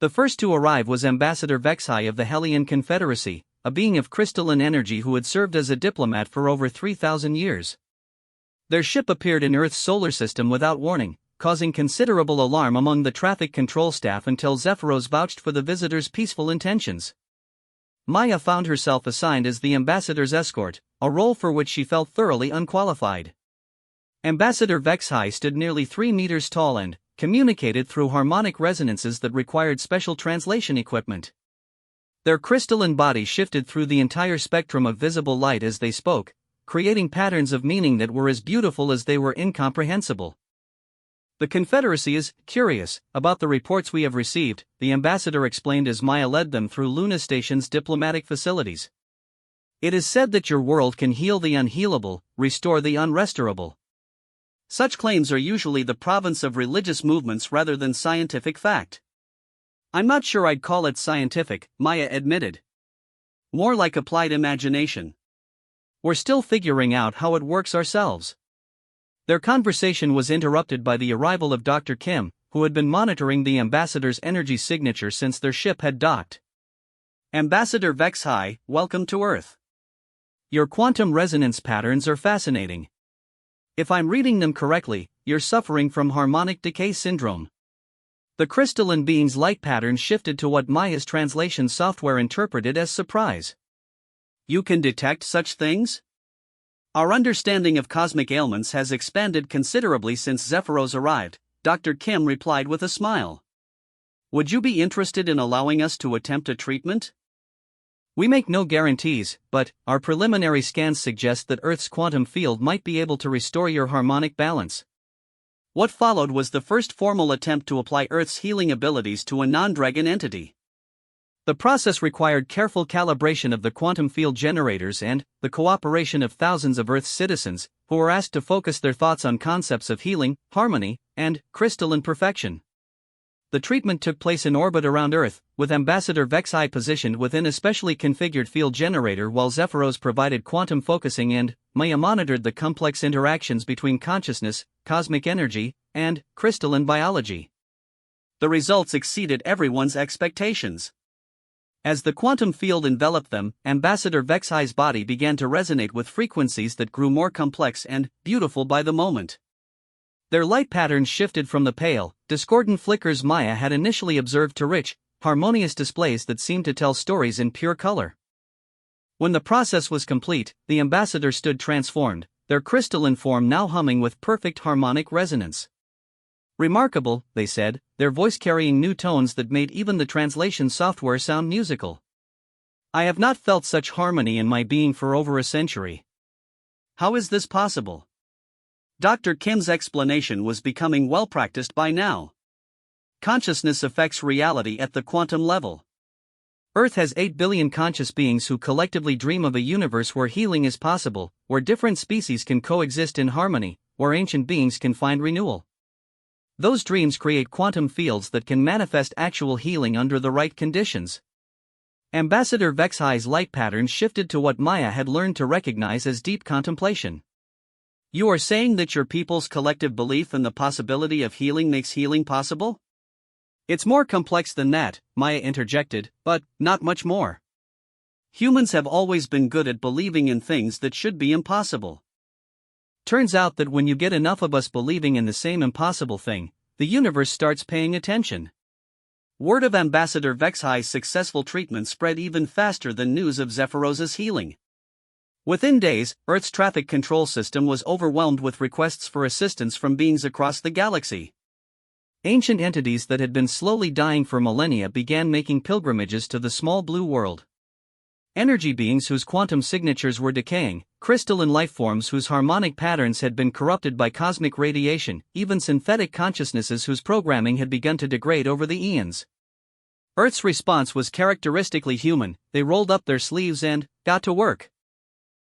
The first to arrive was Ambassador Vexhai of the Hellion Confederacy, a being of crystalline energy who had served as a diplomat for over 3,000 years. Their ship appeared in Earth's solar system without warning, causing considerable alarm among the traffic control staff until Zephyros vouched for the visitors' peaceful intentions. Maya found herself assigned as the ambassador's escort, a role for which she felt thoroughly unqualified. Ambassador Vexhai stood nearly 3 meters tall and communicated through harmonic resonances that required special translation equipment. Their crystalline body shifted through the entire spectrum of visible light as they spoke, creating patterns of meaning that were as beautiful as they were incomprehensible. "The Confederacy is curious about the reports we have received," the ambassador explained as Maya led them through Luna Station's diplomatic facilities. "It is said that your world can heal the unhealable, restore the unrestorable. Such claims are usually the province of religious movements rather than scientific fact." "I'm not sure I'd call it scientific," Maya admitted. "More like applied imagination. We're still figuring out how it works ourselves." Their conversation was interrupted by the arrival of Dr. Kim, who had been monitoring the ambassador's energy signature since their ship had docked. "Ambassador Vexhai, welcome to Earth. Your quantum resonance patterns are fascinating. If I'm reading them correctly, you're suffering from harmonic decay syndrome." The crystalline being's light patterns shifted to what Maya's translation software interpreted as surprise. "You can detect such things? Our understanding of cosmic ailments has expanded considerably since Zephyros arrived," Dr. Kim replied with a smile. "Would you be interested in allowing us to attempt a treatment? We make no guarantees, but our preliminary scans suggest that Earth's quantum field might be able to restore your harmonic balance." What followed was the first formal attempt to apply Earth's healing abilities to a non-dragon entity. The process required careful calibration of the quantum field generators and the cooperation of thousands of Earth's citizens, who were asked to focus their thoughts on concepts of healing, harmony, and crystalline perfection. The treatment took place in orbit around Earth, with Ambassador Vexhai positioned within a specially configured field generator while Zephyros provided quantum focusing and Maya monitored the complex interactions between consciousness, cosmic energy, and crystalline biology. The results exceeded everyone's expectations. As the quantum field enveloped them, Ambassador Vexhi's body began to resonate with frequencies that grew more complex and beautiful by the moment. Their light patterns shifted from the pale, discordant flickers Maya had initially observed to rich, harmonious displays that seemed to tell stories in pure color. When the process was complete, the ambassador stood transformed, their crystalline form now humming with perfect harmonic resonance. Remarkable, they said, their voice carrying new tones that made even the translation software sound musical. I have not felt such harmony in my being for over a century. How is this possible? Dr. Kim's explanation was becoming well practiced by now. Consciousness affects reality at the quantum level. Earth has 8 billion conscious beings who collectively dream of a universe where healing is possible, where different species can coexist in harmony, where ancient beings can find renewal. Those dreams create quantum fields that can manifest actual healing under the right conditions. Ambassador Vexhi's light patterns shifted to what Maya had learned to recognize as deep contemplation. You are saying that your people's collective belief in the possibility of healing makes healing possible? It's more complex than that, Maya interjected, but not much more. Humans have always been good at believing in things that should be impossible. Turns out that when you get enough of us believing in the same impossible thing, the universe starts paying attention. Word of Ambassador Vexhi's successful treatment spread even faster than news of Zephyros's healing. Within days, Earth's traffic control system was overwhelmed with requests for assistance from beings across the galaxy. Ancient entities that had been slowly dying for millennia began making pilgrimages to the small blue world. Energy beings whose quantum signatures were decaying, crystalline lifeforms whose harmonic patterns had been corrupted by cosmic radiation, even synthetic consciousnesses whose programming had begun to degrade over the eons. Earth's response was characteristically human. They rolled up their sleeves and got to work.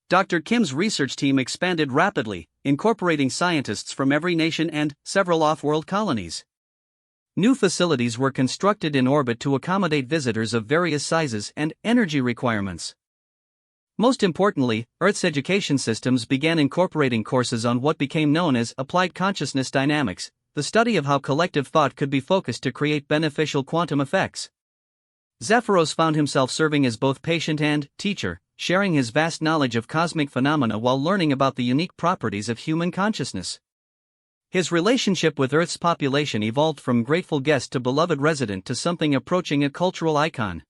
Dr. Kim's research team expanded rapidly, incorporating scientists from every nation and several off-world colonies. New facilities were constructed in orbit to accommodate visitors of various sizes and energy requirements. Most importantly, Earth's education systems began incorporating courses on what became known as applied consciousness dynamics, the study of how collective thought could be focused to create beneficial quantum effects. Zephyros found himself serving as both patient and teacher, sharing his vast knowledge of cosmic phenomena while learning about the unique properties of human consciousness. His relationship with Earth's population evolved from grateful guest to beloved resident to something approaching a cultural icon.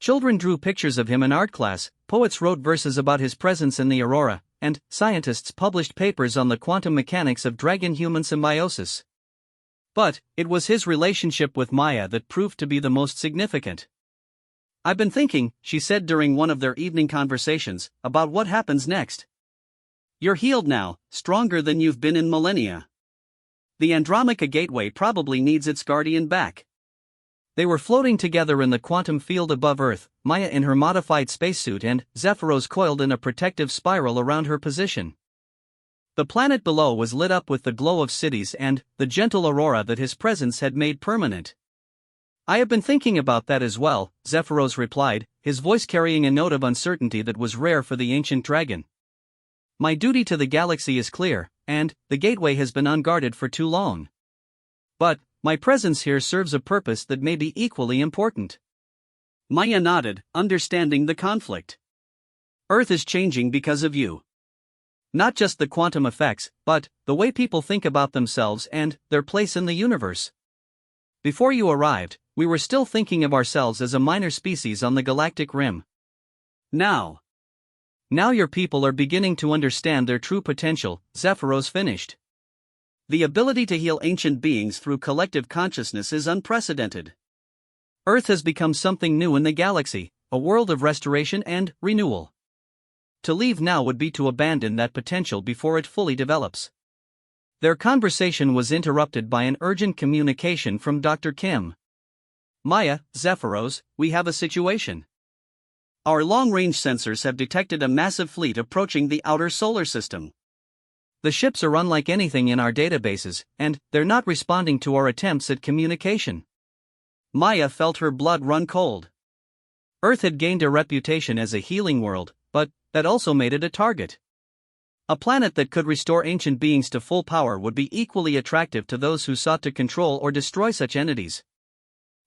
Children drew pictures of him in art class, poets wrote verses about his presence in the aurora, and scientists published papers on the quantum mechanics of dragon-human symbiosis. But it was his relationship with Maya that proved to be the most significant. I've been thinking, she said during one of their evening conversations, about what happens next. You're healed now, stronger than you've been in millennia. The Andromeca Gateway probably needs its guardian back. They were floating together in the quantum field above Earth, Maya in her modified spacesuit and Zephyros coiled in a protective spiral around her position. The planet below was lit up with the glow of cities and the gentle aurora that his presence had made permanent. I have been thinking about that as well, Zephyros replied, his voice carrying a note of uncertainty that was rare for the ancient dragon. My duty to the galaxy is clear, and the gateway has been unguarded for too long. But my presence here serves a purpose that may be equally important. Maya nodded, understanding the conflict. Earth is changing because of you. Not just the quantum effects, but the way people think about themselves and their place in the universe. Before you arrived, we were still thinking of ourselves as a minor species on the galactic rim. Now your people are beginning to understand their true potential, Zephyros finished. The ability to heal ancient beings through collective consciousness is unprecedented. Earth has become something new in the galaxy, a world of restoration and renewal. To leave now would be to abandon that potential before it fully develops. Their conversation was interrupted by an urgent communication from Dr. Kim. Maya, Zephyros, we have a situation. Our long-range sensors have detected a massive fleet approaching the outer solar system. The ships are unlike anything in our databases, and they're not responding to our attempts at communication. Maya felt her blood run cold. Earth had gained a reputation as a healing world, but that also made it a target. A planet that could restore ancient beings to full power would be equally attractive to those who sought to control or destroy such entities.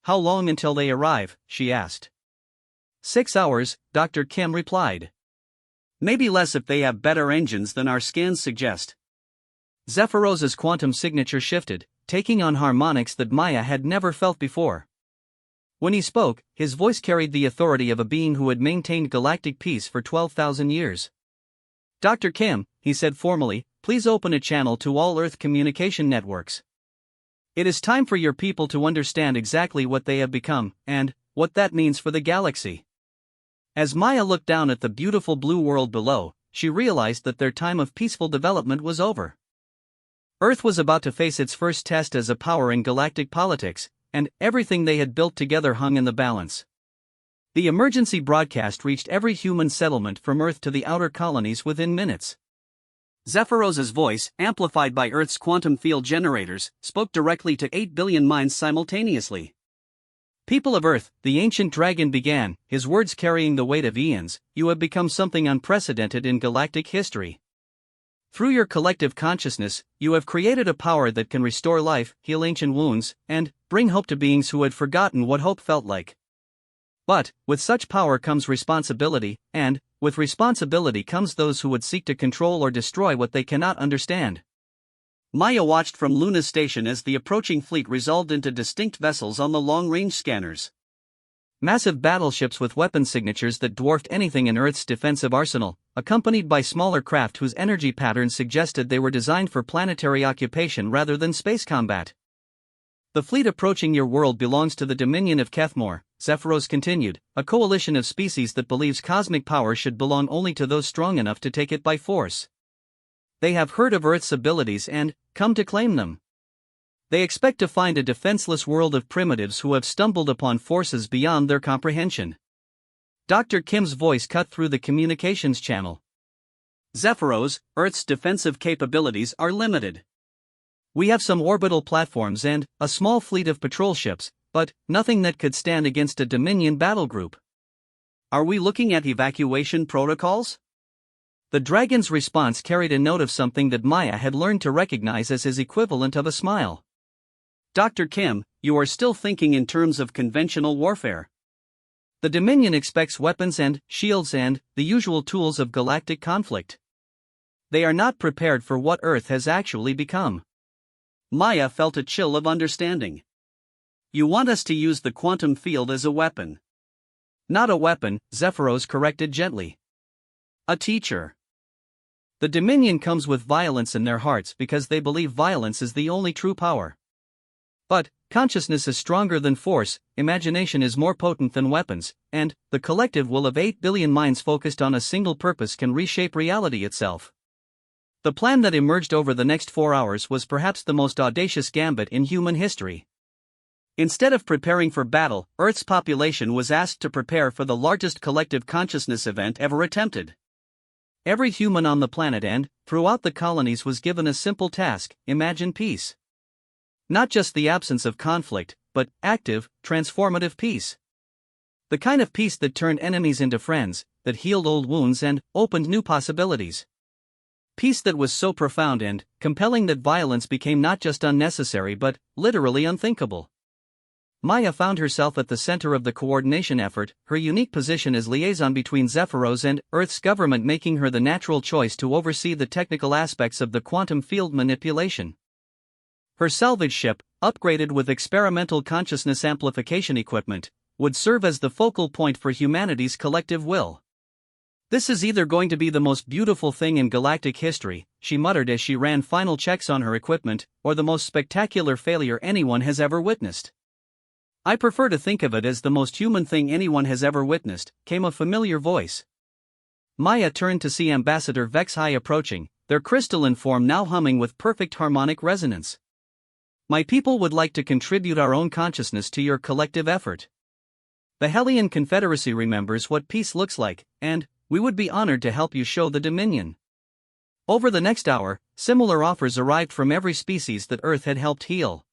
How long until they arrive? She asked. 6 hours, Dr. Kim replied. Maybe less if they have better engines than our scans suggest. Zephyros's quantum signature shifted, taking on harmonics that Maya had never felt before. When he spoke, his voice carried the authority of a being who had maintained galactic peace for 12,000 years. Dr. Kim, he said formally, please open a channel to all Earth communication networks. It is time for your people to understand exactly what they have become, and what that means for the galaxy. As Maya looked down at the beautiful blue world below, she realized that their time of peaceful development was over. Earth was about to face its first test as a power in galactic politics, and everything they had built together hung in the balance. The emergency broadcast reached every human settlement from Earth to the outer colonies within minutes. Zephyros's voice, amplified by Earth's quantum field generators, spoke directly to 8 billion minds simultaneously. People of Earth, the ancient dragon began, his words carrying the weight of eons, you have become something unprecedented in galactic history. Through your collective consciousness, you have created a power that can restore life, heal ancient wounds, and bring hope to beings who had forgotten what hope felt like. But, with such power comes responsibility, and, with responsibility comes those who would seek to control or destroy what they cannot understand. Maya watched from Luna's station as the approaching fleet resolved into distinct vessels on the long-range scanners. Massive battleships with weapon signatures that dwarfed anything in Earth's defensive arsenal, accompanied by smaller craft whose energy patterns suggested they were designed for planetary occupation rather than space combat. The fleet approaching your world belongs to the Dominion of Kethmore, Zephyros continued, a coalition of species that believes cosmic power should belong only to those strong enough to take it by force. They have heard of Earth's abilities and come to claim them. They expect to find a defenseless world of primitives who have stumbled upon forces beyond their comprehension. Dr. Kim's voice cut through the communications channel. Zephyros, Earth's defensive capabilities are limited. We have some orbital platforms and a small fleet of patrol ships, but nothing that could stand against a Dominion battle group. Are we looking at evacuation protocols? The dragon's response carried a note of something that Maya had learned to recognize as his equivalent of a smile. Dr. Kim, you are still thinking in terms of conventional warfare. The Dominion expects weapons and shields and the usual tools of galactic conflict. They are not prepared for what Earth has actually become. Maya felt a chill of understanding. You want us to use the quantum field as a weapon. Not a weapon, Zephyros corrected gently. A teacher. The Dominion comes with violence in their hearts because they believe violence is the only true power. But, consciousness is stronger than force, imagination is more potent than weapons, and the collective will of 8 billion minds focused on a single purpose can reshape reality itself. The plan that emerged over the next 4 hours was perhaps the most audacious gambit in human history. Instead of preparing for battle, Earth's population was asked to prepare for the largest collective consciousness event ever attempted. Every human on the planet and, throughout the colonies was given a simple task: imagine peace. Not just the absence of conflict, but active, transformative peace. The kind of peace that turned enemies into friends, that healed old wounds and opened new possibilities. Peace that was so profound and compelling that violence became not just unnecessary but literally unthinkable. Maya found herself at the center of the coordination effort, her unique position as liaison between Zephyros and Earth's government making her the natural choice to oversee the technical aspects of the quantum field manipulation. Her salvage ship, upgraded with experimental consciousness amplification equipment, would serve as the focal point for humanity's collective will. This is either going to be the most beautiful thing in galactic history, she muttered as she ran final checks on her equipment, or the most spectacular failure anyone has ever witnessed. I prefer to think of it as the most human thing anyone has ever witnessed, came a familiar voice. Maya turned to see Ambassador Vexhai approaching, their crystalline form now humming with perfect harmonic resonance. My people would like to contribute our own consciousness to your collective effort. The Hellion Confederacy remembers what peace looks like, and we would be honored to help you show the Dominion. Over the next hour, similar offers arrived from every species that Earth had helped heal.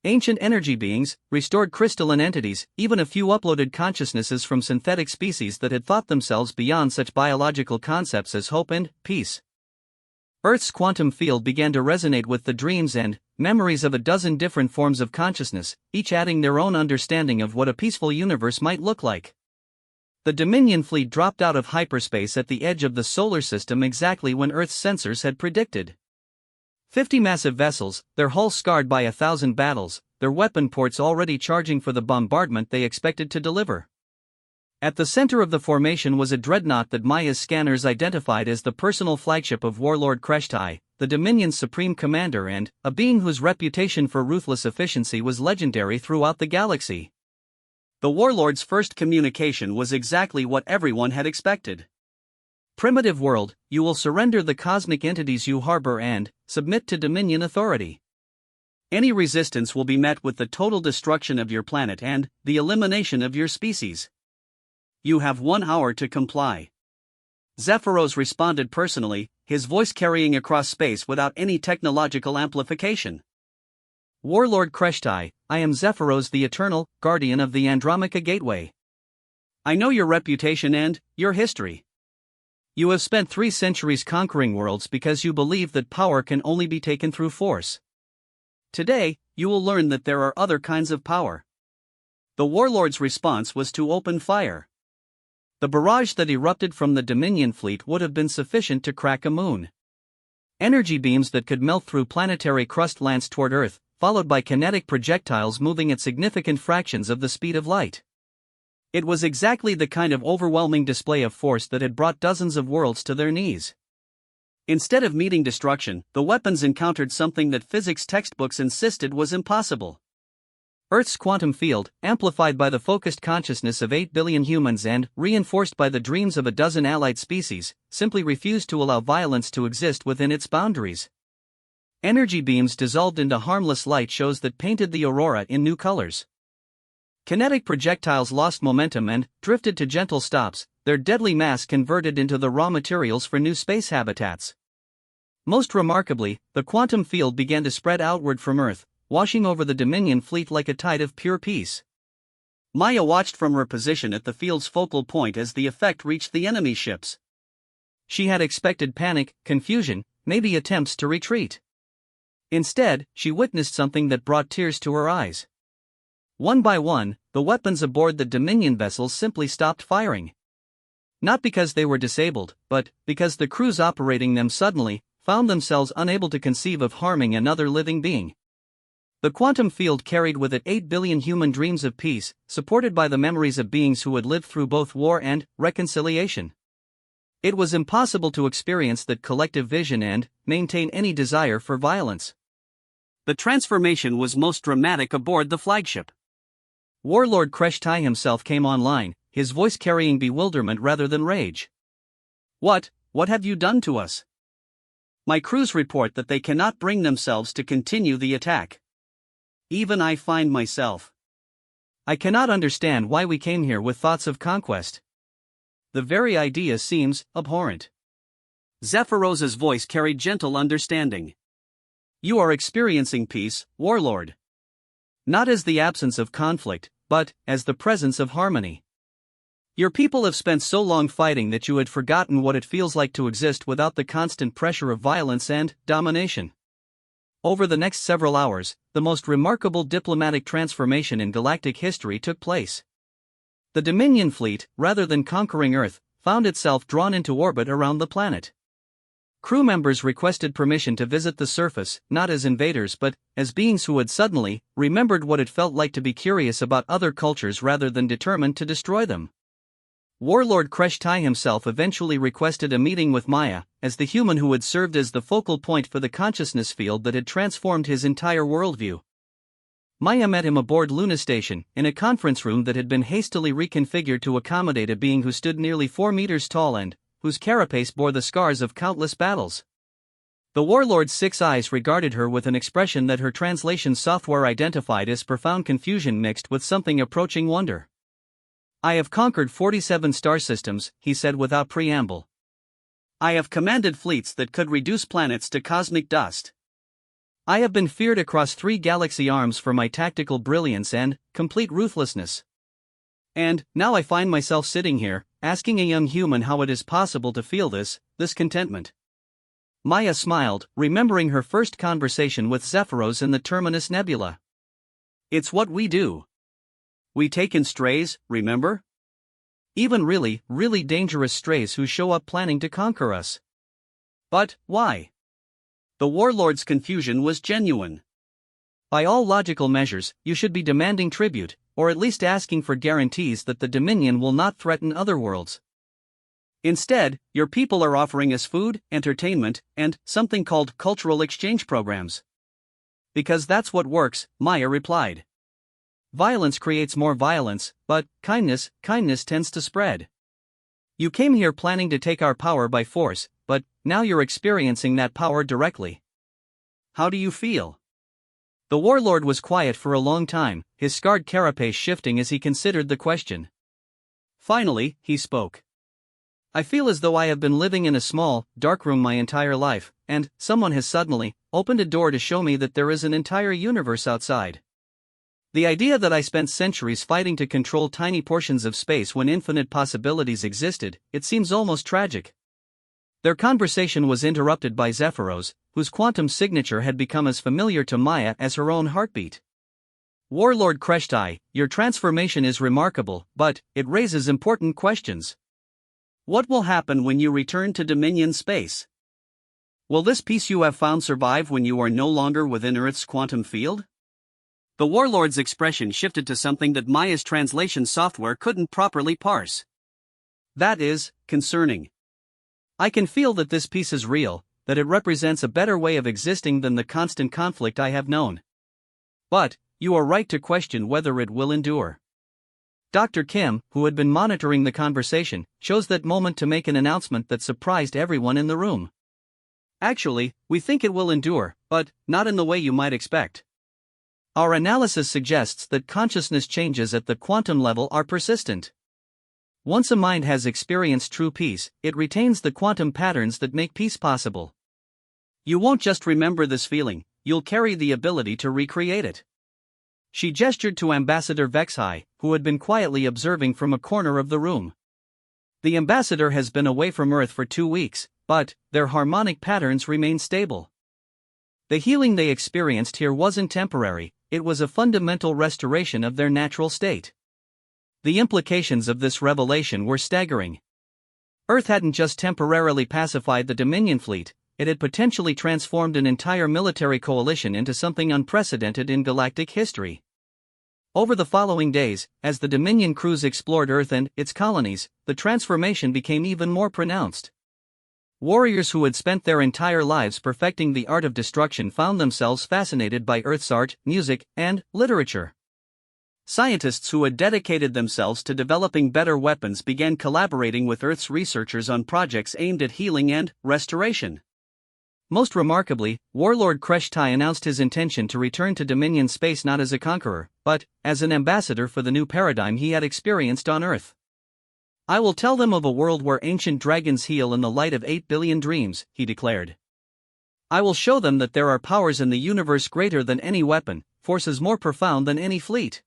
Ancient energy beings, restored crystalline entities, even a few uploaded consciousnesses from synthetic species that had thought themselves beyond such biological concepts as hope and peace. Earth's quantum field began to resonate with the dreams and memories of a dozen different forms of consciousness, each adding their own understanding of what a peaceful universe might look like. The Dominion fleet dropped out of hyperspace at the edge of the solar system exactly when Earth's sensors had predicted. 50 massive vessels, their hulls scarred by 1,000 battles, their weapon ports already charging for the bombardment they expected to deliver. At the center of the formation was a dreadnought that Maya's scanners identified as the personal flagship of Warlord Kreshtai, the Dominion's supreme commander and a being whose reputation for ruthless efficiency was legendary throughout the galaxy. The Warlord's first communication was exactly what everyone had expected. Primitive world, you will surrender the cosmic entities you harbor and submit to Dominion authority. Any resistance will be met with the total destruction of your planet and the elimination of your species. You have 1 hour to comply. Zephyros responded personally, his voice carrying across space without any technological amplification. Warlord Kreshtai, I am Zephyros the Eternal, guardian of the Andromica Gateway. I know your reputation and your history. You have spent 3 centuries conquering worlds because you believe that power can only be taken through force. Today, you will learn that there are other kinds of power. The Warlord's response was to open fire. The barrage that erupted from the Dominion fleet would have been sufficient to crack a moon. Energy beams that could melt through planetary crust lanced toward Earth, followed by kinetic projectiles moving at significant fractions of the speed of light. It was exactly the kind of overwhelming display of force that had brought dozens of worlds to their knees. Instead of meeting destruction, the weapons encountered something that physics textbooks insisted was impossible. Earth's quantum field, amplified by the focused consciousness of 8 billion humans and reinforced by the dreams of a dozen allied species, simply refused to allow violence to exist within its boundaries. Energy beams dissolved into harmless light shows that painted the aurora in new colors. Kinetic projectiles lost momentum and drifted to gentle stops, their deadly mass converted into the raw materials for new space habitats. Most remarkably, the quantum field began to spread outward from Earth, washing over the Dominion fleet like a tide of pure peace. Maya watched from her position at the field's focal point as the effect reached the enemy ships. She had expected panic, confusion, maybe attempts to retreat. Instead, she witnessed something that brought tears to her eyes. One by one, the weapons aboard the Dominion vessels simply stopped firing. Not because they were disabled, but because the crews operating them suddenly found themselves unable to conceive of harming another living being. The quantum field carried with it 8 billion human dreams of peace, supported by the memories of beings who had lived through both war and reconciliation. It was impossible to experience that collective vision and maintain any desire for violence. The transformation was most dramatic aboard the flagship. Warlord Kreshtai himself came online, his voice carrying bewilderment rather than rage. What have you done to us? My crews report that they cannot bring themselves to continue the attack. Even I find myself. I cannot understand why we came here with thoughts of conquest. The very idea seems abhorrent. Zephyros's voice carried gentle understanding. You are experiencing peace, Warlord. Not as the absence of conflict, but as the presence of harmony. Your people have spent so long fighting that you had forgotten what it feels like to exist without the constant pressure of violence and domination. Over the next several hours, the most remarkable diplomatic transformation in galactic history took place. The Dominion fleet, rather than conquering Earth, found itself drawn into orbit around the planet. Crew members requested permission to visit the surface, not as invaders but as beings who had suddenly remembered what it felt like to be curious about other cultures rather than determined to destroy them. Warlord Kreshtai himself eventually requested a meeting with Maya, as the human who had served as the focal point for the consciousness field that had transformed his entire worldview. Maya met him aboard Luna Station, in a conference room that had been hastily reconfigured to accommodate a being who stood nearly 4 meters tall and whose carapace bore the scars of countless battles. The Warlord's 6 eyes regarded her with an expression that her translation software identified as profound confusion mixed with something approaching wonder. I have conquered 47 star systems, he said without preamble. I have commanded fleets that could reduce planets to cosmic dust. I have been feared across 3 galaxy arms for my tactical brilliance and complete ruthlessness. And now I find myself sitting here, asking a young human how it is possible to feel this contentment. Maya smiled, remembering her first conversation with Zephyros in the Terminus Nebula. It's what we do. We take in strays, remember? Even really, really dangerous strays who show up planning to conquer us. But, why? The warlord's confusion was genuine. By all logical measures, you should be demanding tribute, or at least asking for guarantees that the Dominion will not threaten other worlds. Instead, your people are offering us food, entertainment, and something called cultural exchange programs. Because that's what works, Maya replied. Violence creates more violence, but kindness tends to spread. You came here planning to take our power by force, but now you're experiencing that power directly. How do you feel? The warlord was quiet for a long time, his scarred carapace shifting as he considered the question. Finally, he spoke. I feel as though I have been living in a small, dark room my entire life, and someone has suddenly opened a door to show me that there is an entire universe outside. The idea that I spent centuries fighting to control tiny portions of space when infinite possibilities existed, it seems almost tragic. Their conversation was interrupted by Zephyros, whose quantum signature had become as familiar to Maya as her own heartbeat. Warlord Kreshtai, your transformation is remarkable, but it raises important questions. What will happen when you return to Dominion space? Will this piece you have found survive when you are no longer within Earth's quantum field? The warlord's expression shifted to something that Maya's translation software couldn't properly parse. That is, concerning. I can feel that this piece is real, that it represents a better way of existing than the constant conflict I have known. But, you are right to question whether it will endure. Dr. Kim, who had been monitoring the conversation, chose that moment to make an announcement that surprised everyone in the room. Actually, we think it will endure, but not in the way you might expect. Our analysis suggests that consciousness changes at the quantum level are persistent. Once a mind has experienced true peace, it retains the quantum patterns that make peace possible. You won't just remember this feeling, you'll carry the ability to recreate it. She gestured to Ambassador Vexhai, who had been quietly observing from a corner of the room. The ambassador has been away from Earth for 2 weeks, but their harmonic patterns remain stable. The healing they experienced here wasn't temporary, it was a fundamental restoration of their natural state. The implications of this revelation were staggering. Earth hadn't just temporarily pacified the Dominion fleet, it had potentially transformed an entire military coalition into something unprecedented in galactic history. Over the following days, as the Dominion crews explored Earth and its colonies, the transformation became even more pronounced. Warriors who had spent their entire lives perfecting the art of destruction found themselves fascinated by Earth's art, music, and literature. Scientists who had dedicated themselves to developing better weapons began collaborating with Earth's researchers on projects aimed at healing and restoration. Most remarkably, Warlord Kreshtai announced his intention to return to Dominion space not as a conqueror, but as an ambassador for the new paradigm he had experienced on Earth. I will tell them of a world where ancient dragons heal in the light of 8 billion dreams, he declared. I will show them that there are powers in the universe greater than any weapon, forces more profound than any fleet.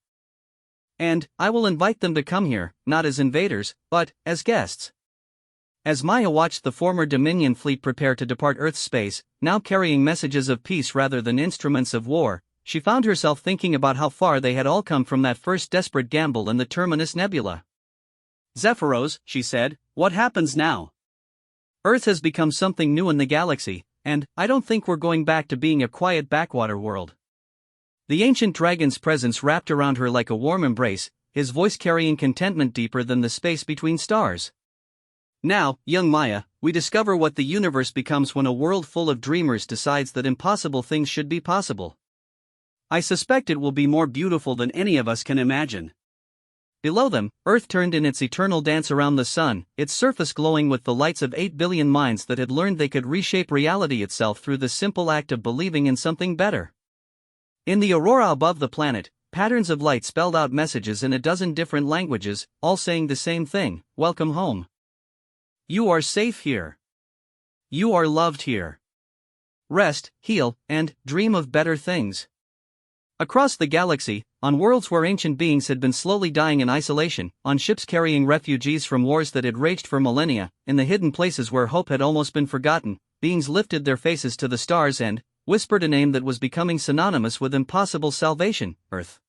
And I will invite them to come here, not as invaders, but as guests. As Maya watched the former Dominion fleet prepare to depart Earth's space, now carrying messages of peace rather than instruments of war, she found herself thinking about how far they had all come from that first desperate gamble in the Terminus Nebula. Zephyros, she said, what happens now? Earth has become something new in the galaxy, and I don't think we're going back to being a quiet backwater world. The ancient dragon's presence wrapped around her like a warm embrace, his voice carrying contentment deeper than the space between stars. Now, young Maya, we discover what the universe becomes when a world full of dreamers decides that impossible things should be possible. I suspect it will be more beautiful than any of us can imagine. Below them, Earth turned in its eternal dance around the sun, its surface glowing with the lights of 8 billion minds that had learned they could reshape reality itself through the simple act of believing in something better. In the aurora above the planet, patterns of light spelled out messages in a dozen different languages, all saying the same thing: welcome home. You are safe here. You are loved here. Rest, heal, and dream of better things. Across the galaxy, on worlds where ancient beings had been slowly dying in isolation, on ships carrying refugees from wars that had raged for millennia, in the hidden places where hope had almost been forgotten, beings lifted their faces to the stars and whispered a name that was becoming synonymous with impossible salvation: Earth.